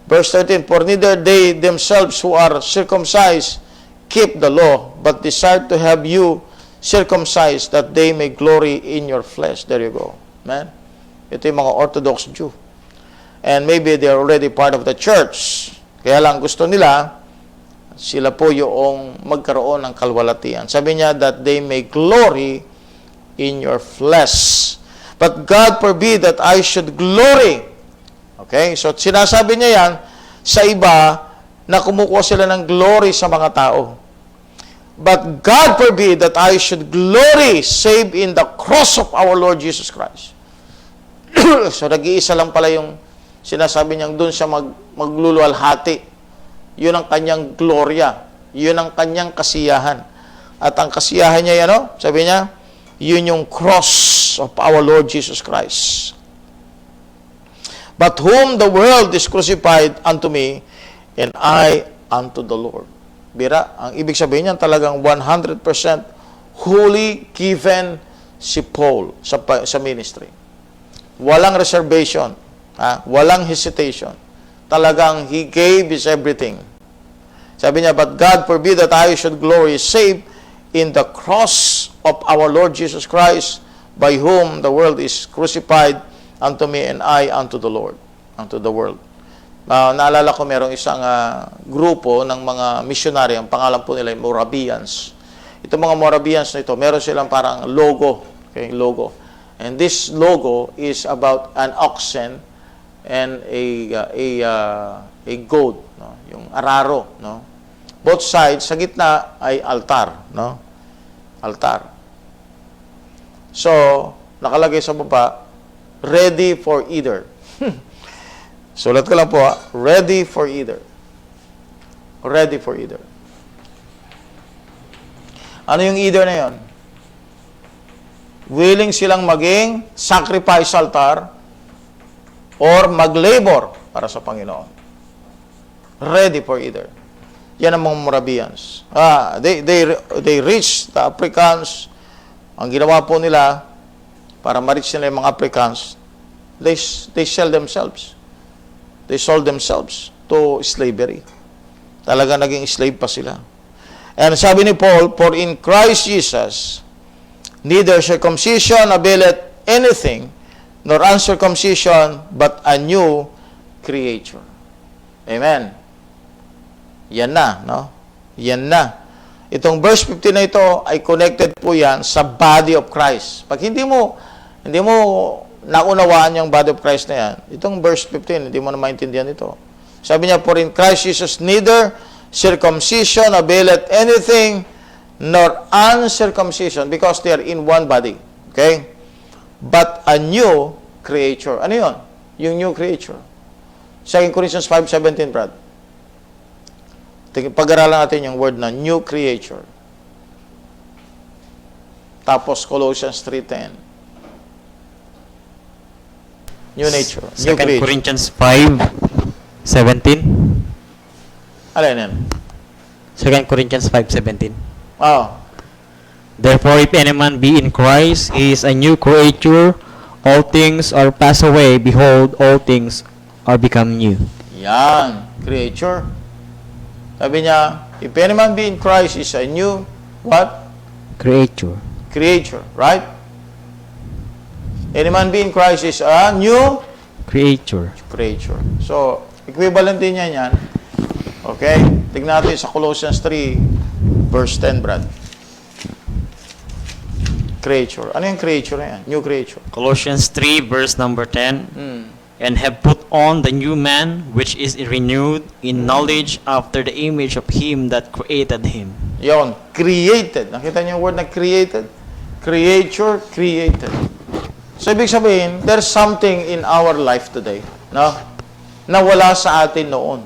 Verse 13, for neither they themselves who are circumcised keep the law, but desire to have you circumcised that they may glory in your flesh. There you go. Man. Ito yung mga Orthodox Jew. And maybe they're already part of the church. Kaya lang gusto nila, sila po yung magkaroon ng kalwalatian. Sabi niya that they may glory in your flesh. But God forbid that I should glory. Okay? So sinasabi niya yan sa iba na kumukuha sila ng glory sa mga tao. But God forbid that I should glory save in the cross of our Lord Jesus Christ. So nag-iisa lang pala yung sinasabi niyang doon siya magluluwalhati. Yun ang kanyang gloria. Yun ang kanyang kasiyahan. At ang kasiyahan niya yan, sabi niya, yun yung cross of our Lord Jesus Christ. But whom the world is crucified unto me, and I unto the Lord. Bira, ang ibig sabihin niyan talagang 100% wholly given si Paul sa ministry. Walang reservation, walang hesitation. Talagang he gave his everything. Sabi niya, but God forbid that I should glory save in the cross of our Lord Jesus Christ, by whom the world is crucified unto me, and I unto the Lord, unto the world. Naalala ko merong isang grupo ng mga missionary, ang pangalan po nila ay Moravians. Itong mga Moravians na ito, meron silang parang logo, okay, logo. And this logo is about an oxen and a goat, no? Yung araro, no? Both sides, sa gitna ay altar, no? Altar. So, nakalagay sa baba, ready for either. Sulat ko lang po, ready for either. Ready for either. Ano yung either na yon? Willing silang maging sacrifice altar or mag-labor para sa Panginoon. Ready for either. Yan ang mga Moravians. They reach the Africans. Ang ginawa po nila, para ma-reach nila yung mga Africans, they sell themselves. They sold themselves to slavery. Talaga naging slave pa sila. And sabi ni Paul, for in Christ Jesus, neither circumcision availeth anything, nor uncircumcision, but a new creature. Amen. Yan na, no? Yan na. Itong verse 15 na ito ay connected po yan sa body of Christ. Pag hindi mo naunawaan yung body of Christ na yan, itong verse 15, hindi mo na maintindihan ito. Sabi niya, for in Christ Jesus, neither circumcision availeth anything, nor uncircumcision, because they are in one body. Okay? But a new creature. Ano yun? Yung new creature. 2 Corinthians 5:17, Brad. Pag-aralan natin yung word na new creature. Tapos Colossians 3:10. New nature. New 2 creature. Corinthians 5:17. Alin yan? 2 Corinthians 5:17. Oh. Therefore, if any man be in Christ, he is a new creature. All things are passed away. Behold, all things are become new. Yan. Creature. Sabi niya, if any man be in Christ is a new, what? Creature. Creature. Right? Any man be in Christ is a new Creature. creature. So, equivalent din yan yan. Okay? Tignan natin sa Colossians 3, verse 10, Brad. Creature. Ano yung creature na yan? New creature. Colossians 3 verse number 10. And have put on the new man, which is renewed in knowledge after the image of him that created him. Yon, created. Nakita niyo yung word na created? Creature, created. So, ibig sabihin, there's something in our life today, no? Na wala sa atin noon.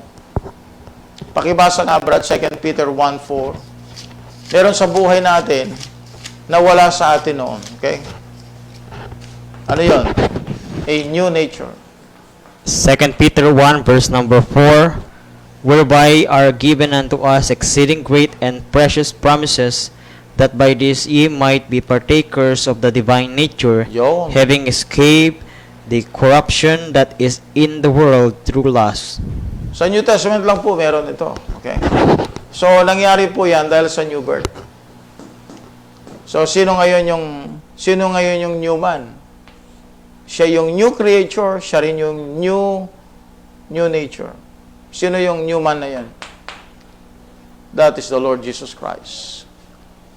Pakibasa nga, Brad, 2 Peter 1:4. Meron sa buhay natin na wala sa atin noon. Okay? Ano yon? A new nature. 2 Peter 1 verse number 4, whereby are given unto us exceeding great and precious promises, that by this ye might be partakers of the divine nature, Yon. having escaped the corruption that is in the world through lust. Sa New Testament lang po meron ito. Okay? So, nangyari po yan dahil sa new birth. So, sino ngayon yung new man? Siya yung new creature, siya rin yung new nature. Sino yung new man na yan? That is the Lord Jesus Christ.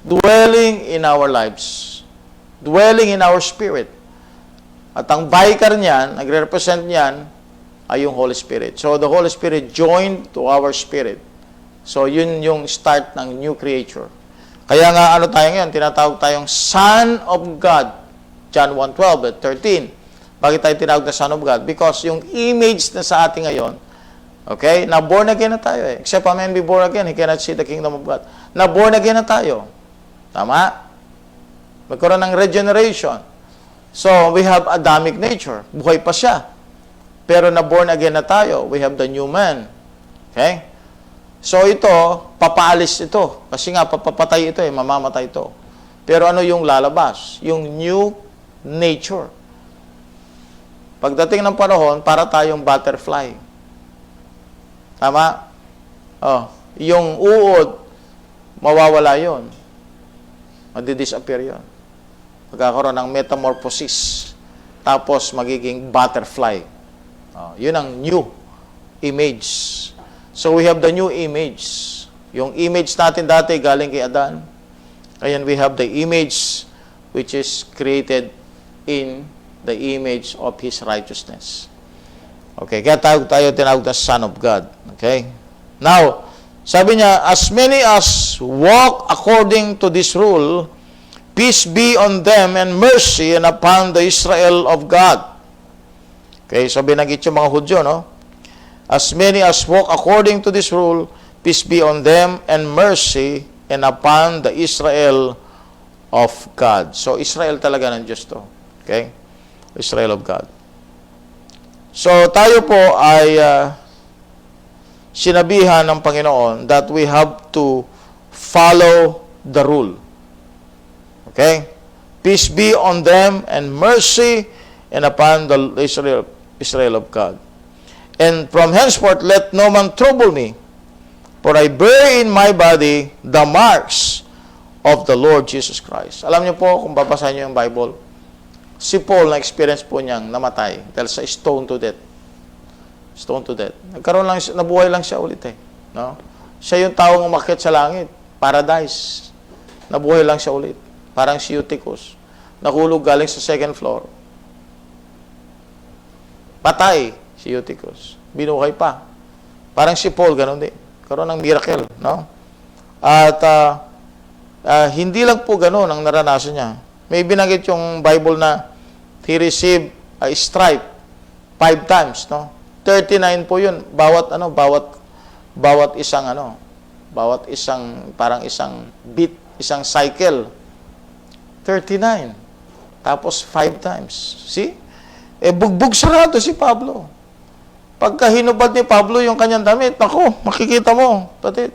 Dwelling in our lives. Dwelling in our spirit. At ang vicar niyan, nagre-represent niyan, ay yung Holy Spirit. So, the Holy Spirit joined to our spirit. So, yun yung start ng new creature. Kaya nga, ano tayo ngayon? Tinatawag tayong Son of God. John 1:12 at 13. Bakit tayo tinawag na Son of God? Because yung image na sa atin ngayon, okay, na born again na tayo eh. Except a man be born again, he cannot see the kingdom of God. Na born again na tayo. Tama? Magkaroon ng regeneration. So, we have Adamic nature. Buhay pa siya. Pero na born again na tayo, we have the new man. Okay? So, ito, papaalis ito. Kasi nga, papapatay ito eh, mamamatay ito. Pero ano yung lalabas? Yung new nature. Pagdating ng panahon, para tayong butterfly. Tama? Oh, yung uod, mawawala yon. Madi-disappear yon. Magkakaroon ng metamorphosis. Tapos, magiging butterfly. Oh, yun ang new image. So, we have the new image. Yung image natin dati, galing kay Adan. Ayan, we have the image which is created in the image of His righteousness. Okay, kaya tayo tinawag na Son of God. Okay? Now, sabi niya, as many as walk according to this rule, peace be on them and mercy and upon the Israel of God. Okay, so binanggit yung mga Hudyo, no? As many as walk according to this rule, peace be on them and mercy and upon the Israel of God. So, Israel talaga ng Diyos to. Okay? Israel of God. So, tayo po ay sinabihan ng Panginoon that we have to follow the rule. Okay? Peace be on them and mercy and upon the Israel of God. And from henceforth, let no man trouble me, for I bear in my body the marks of the Lord Jesus Christ. Alam niyo po, kung babasahin niyo yung Bible, si Paul, na-experience po niyang namatay dahil sa stone to death. Stone to death. Nabuhay lang siya ulit eh. No? Siya yung taong umakyat sa langit. Paradise. Nabuhay lang siya ulit. Parang si Eutychus. Nahulog galing sa second floor. Patay si Eutychus. Binuhay pa. Parang si Paul, ganun din. Karoon ng miracle. No? At hindi lang po ganun ang naranasan niya. May binanggit yung Bible na he received a stripe 5 times, no? 39 po 'yun bawat isang parang isang beat, isang cycle. 39. Tapos 5 times. See? Bugbog sarado si Pablo. Pagka hinubad ni Pablo yung kanyang damit, nako, makikita mo, pati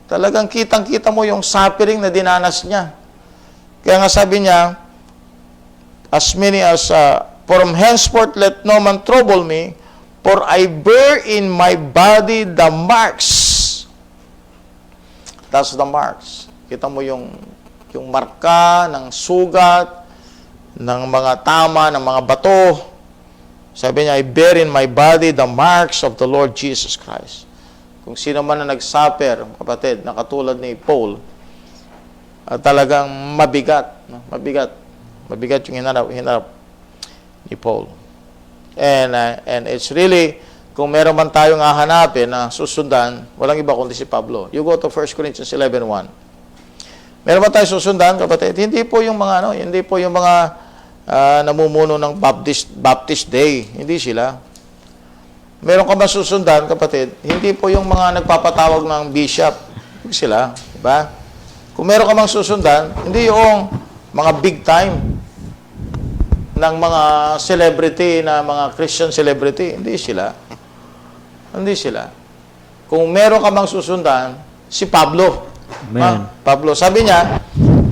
talagang kitang-kita mo yung suffering na dinanas niya. Kaya nga sabi niya, as many as, from henceforth let no man trouble me, for I bear in my body the marks. That's the marks. Kita mo yung marka ng sugat, ng mga tama, ng mga bato. Sabi niya, I bear in my body the marks of the Lord Jesus Christ. Kung sino man na nag-suffer, kapatid, na katulad ni Paul, talagang mabigat. No? Mabigat yung hinarap ni Paul. And it's really, kung meron man tayong hahanapin na susundan, walang iba kundi si Pablo. You go to 1 Corinthians 11:1. Meron ba tayong susundan, kapatid? Hindi po yung mga namumuno ng Baptist Day. Hindi sila. Meron ka ba susundan, kapatid? Hindi po yung mga nagpapatawag ng bishop. Hindi sila. Diba? Kung meron ka mang susundan, hindi yung mga big time ng mga celebrity, na mga Christian celebrity. Hindi sila. Hindi sila. Kung meron ka mang susundan, si Pablo. Amen. Pablo, sabi niya,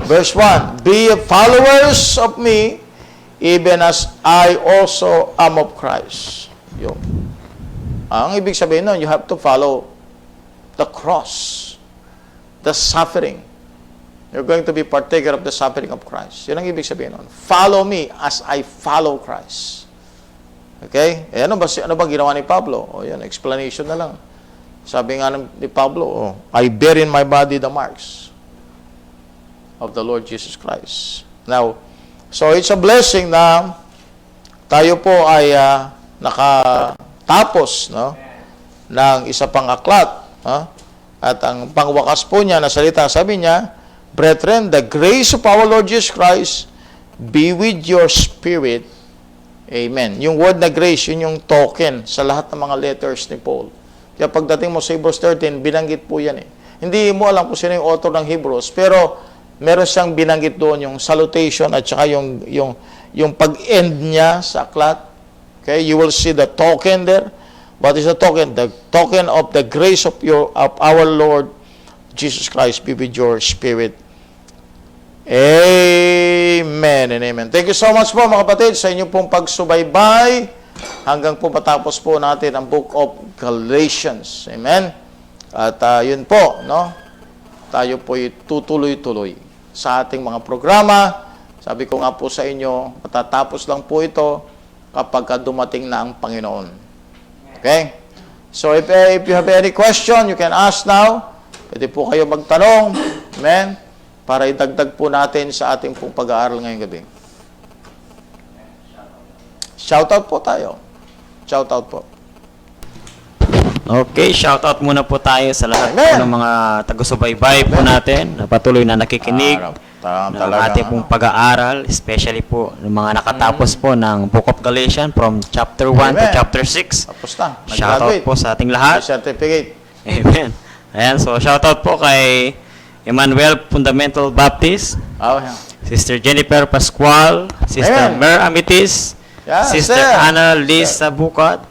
verse 1, be followers of me, even as I also am of Christ. Yung. Ang ibig sabihin nun, you have to follow the cross, the suffering. You're going to be partaker of the suffering of Christ. Yan ang ibig sabihin nun. Follow me as I follow Christ. Okay? Ano ba ginawa ni Pablo? O yan, explanation na lang. Sabi nga ni Pablo, I bear in my body the marks of the Lord Jesus Christ. Now, so it's a blessing na tayo po ay nakatapos, no, ng isa pang aklat. At ang pangwakas po niya na salita, sabi niya, brethren, the grace of our Lord Jesus Christ be with your spirit. Amen. Yung word na grace, yun yung token sa lahat ng mga letters ni Paul. Kaya pagdating mo sa Hebrews 13, binanggit po yan eh. Hindi mo alam kung sino yung author ng Hebrews, pero meron siyang binanggit doon, yung salutation at saka yung pag-end niya sa aklat. Okay, you will see the token there. What is the token? The token of the grace of our Lord Jesus Christ be with your spirit. Amen and amen. Thank you so much po mga kapatid sa inyong pong pagsubaybay hanggang po matapos po natin ang Book of Galatians. Amen. At yun po, no? Tayo po tutuloy-tuloy sa ating mga programa. Sabi ko nga po sa inyo, matatapos lang po ito kapag dumating na ang Panginoon. Okay? So if you have any question, you can ask now. Pwede po kayo magtanong. Amen. Para idagdag po natin sa ating pong pag-aaral ngayong gabi. Shoutout po tayo. Shoutout po. Okay, shoutout muna po tayo sa lahat po Amen. ng mga taga-subaybay po natin na patuloy na nakikinig ng ating pong pag-aaral, especially po ng mga nakatapos po ng Book of Galatians from chapter 1 to Amen. chapter 6. Tapos na. Shoutout Nag-graduate. po sa ating lahat. Certificate. Amen. Ayan, so shoutout po kay Emmanuel Fundamental Baptist, Oh, yeah. Sister Jennifer Pascual, Sister Amen. Mer Amitis, Yeah, Sister sir. Ana Liz Sabukat,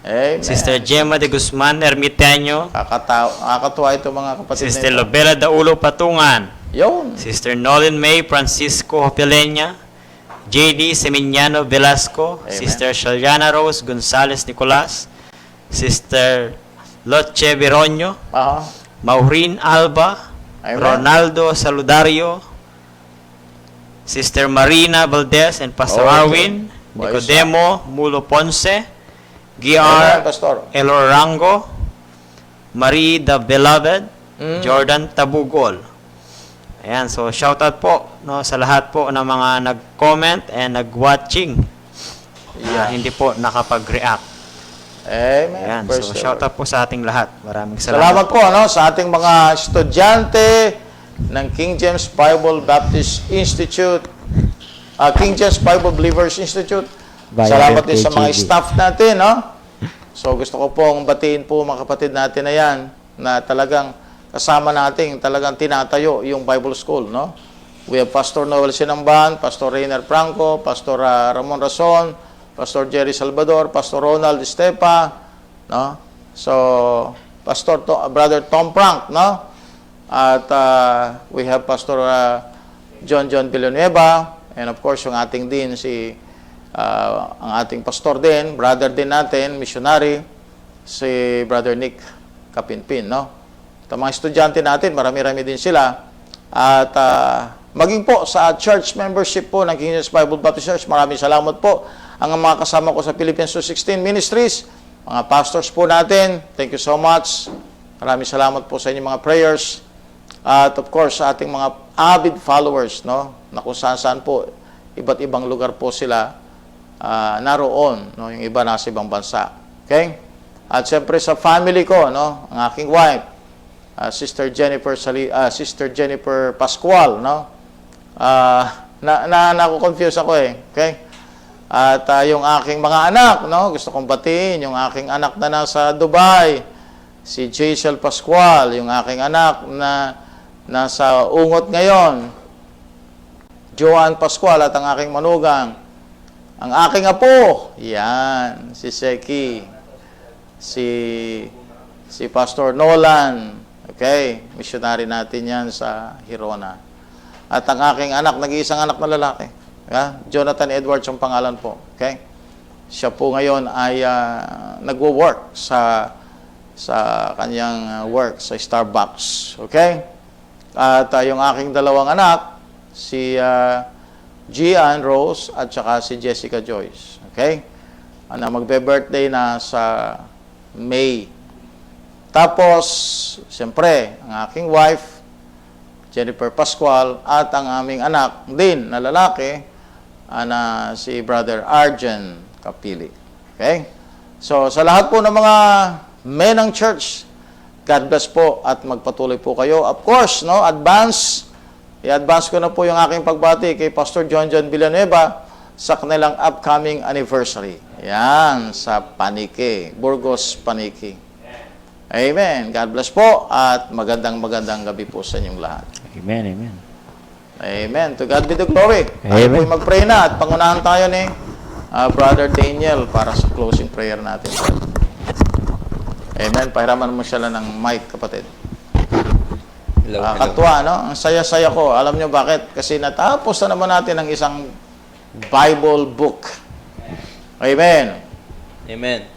Amen. Sister Gemma de Guzman Ermitaño, Nakakatuwa ito mga kapatid Sister na ito. Lobela Daulo Patungan, Yun. Sister Nolan May Francisco Hopelenya, JD Seminiano Velasco, Amen. Sister Shaliana Rose Gonzales Nicolas, Sister Loche Vironio, Aha. Maureen Alba, Amen. Ronaldo Saludario, Sister Marina Valdez and Pastor Okay. Arwin, Nicodemo Mulo Ponce, Amen, GR Pastor. Elorango, Marie the Beloved, Mm. Jordan Tabugol. Ayan, so shoutout po no, sa lahat po ng mga nag-comment and nag-watching. Yeah. Hindi po nakapag-react. Amen. Ayan, Praise so the shoutout po sa ating lahat. Maraming Salamat po sa ating mga estudyante ng King James Bible Baptist Institute, King James Bible Believers Institute. Via Salamat din sa mga LKGB. staff natin, no? So gusto ko pong batiin po mga kapatid natin na yan, na talagang kasama natin, talagang tinatayo yung Bible School, no? We have Pastor Noel Sinamban, Pastor Rainer Franco, Pastor Ramon Rason, Pastor Jerry Salvador, Pastor Ronald Estepa, no? So, Brother Tom Frank, no? At we have Pastor John Villanueva, and of course yung ating din ang ating pastor din, brother din natin, missionary, si Brother Nick Kapinpin, no? At mga estudyante natin, marami-rami din sila. At maging po sa church membership po ng King James Bible Baptist Church, maraming salamat po. Ang mga kasama ko sa Philippines 216 Ministries, mga pastors po natin, thank you so much. Maraming salamat po sa inyong mga prayers. At of course, sa ating mga avid followers, no, na kung saan po, iba't ibang lugar po sila naroon, no, yung iba nasa ibang bansa. Okay? At siyempre sa family ko, no, ang aking wife, Sister Jennifer Pascual, no? Nako-confuse ako eh. Okay? At yung aking mga anak, no, gusto kong batiin yung aking anak na nasa Dubai, si Jaisel Pascual, yung aking anak na nasa Ungot ngayon, Joan Pascual, at ang aking manugang, ang aking apo, yan, si Seki, si Pastor Nolan, okay, missionary natin yan sa Hirona. At ang aking anak, nag-iisang anak na lalaki, Jonathan Edwards ang pangalan po, okay? Siya po ngayon ay nagwo-work sa kanyang work sa Starbucks, okay? At yung aking dalawang anak, si Gian Rose at saka si Jessica Joyce. Okay? Magbe-birthday na sa May. Tapos, siyempre, ang aking wife, Jennifer Pascual, at ang aming anak din na lalaki, na si Brother Arjen Kapili. Okay? So, sa lahat po ng mga men ng church, God bless po at magpatuloy po kayo. Of course, no, i-advance ko na po yung aking pagbati kay Pastor John Villanueva sa kanilang upcoming anniversary. Yan, sa Paniki, Burgos Paniki. Amen. God bless po at magandang gabi po sa inyong lahat. Amen, amen. Amen. To God be the glory. Tayo Amen. po'y mag-pray na at pangunahan tayo ni Brother Daniel para sa closing prayer natin. Amen. Pahiraman mo siya lang ng mic, kapatid. Hello, Katuwa, no? Ang saya-saya ko. Alam nyo bakit? Kasi natapos na naman natin ang isang Bible book. Amen. Amen.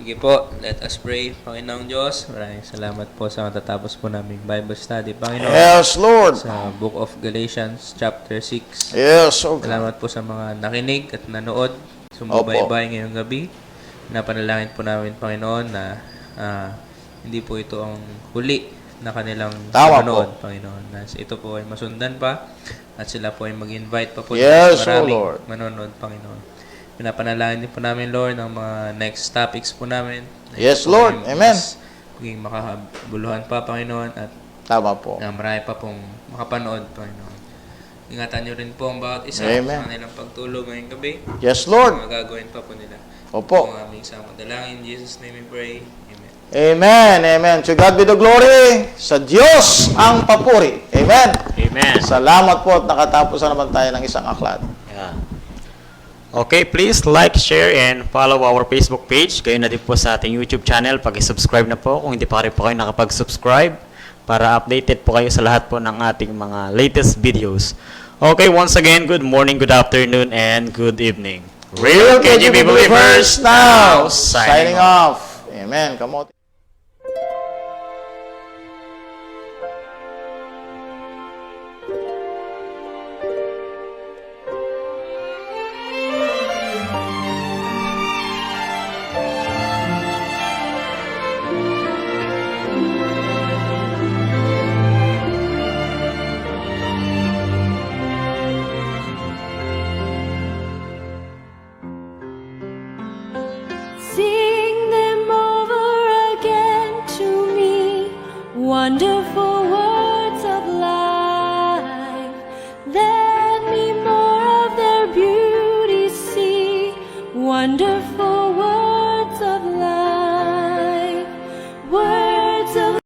Sige po, let us pray. Panginoong Diyos, maraming salamat po sa matatapos po naming Bible study. Panginoon, Yes, Lord. sa Book of Galatians, chapter 6. Yes, okay. Salamat po sa mga nakinig at nanood, sumubaybay ngayong gabi. Napanalangin po namin, Panginoon, na hindi po ito ang huli na kanilang Tama manood, Panginoon. Na ito po ay masundan pa at sila po ay mag-invite pa po Yes, ng maraming O Lord. manonood, Panginoon. Pinapanalangin din po namin, Lord, ang mga next topics po namin. Yes, Po Lord. ay Amen. maging makabuluhan pa, Panginoon, at Tama po. marami pa pong makapanood, Panginoon. Ingatan niyo rin po ang bawat isa Amen. sa kanilang pagtulog ngayong gabi. Yes, Lord. Mga gagawin pa po nila. Opo. Ang aming isang madalangin. In Jesus' name we pray. Amen. Amen. Amen. To God be the glory. Sa Diyos ang papuri. Amen. Amen. Salamat po at nakatapos na naman tayo ng isang aklat. Yeah. Okay, please like, share, and follow our Facebook page. Gayon na din po sa ating YouTube channel. Pag-subscribe na po kung hindi pa rin po kayo nakapag-subscribe para updated po kayo sa lahat po ng ating mga latest videos. Okay, once again, good morning, good afternoon, and good evening. Real KGB Believers now! Signing off. Amen. Kamote.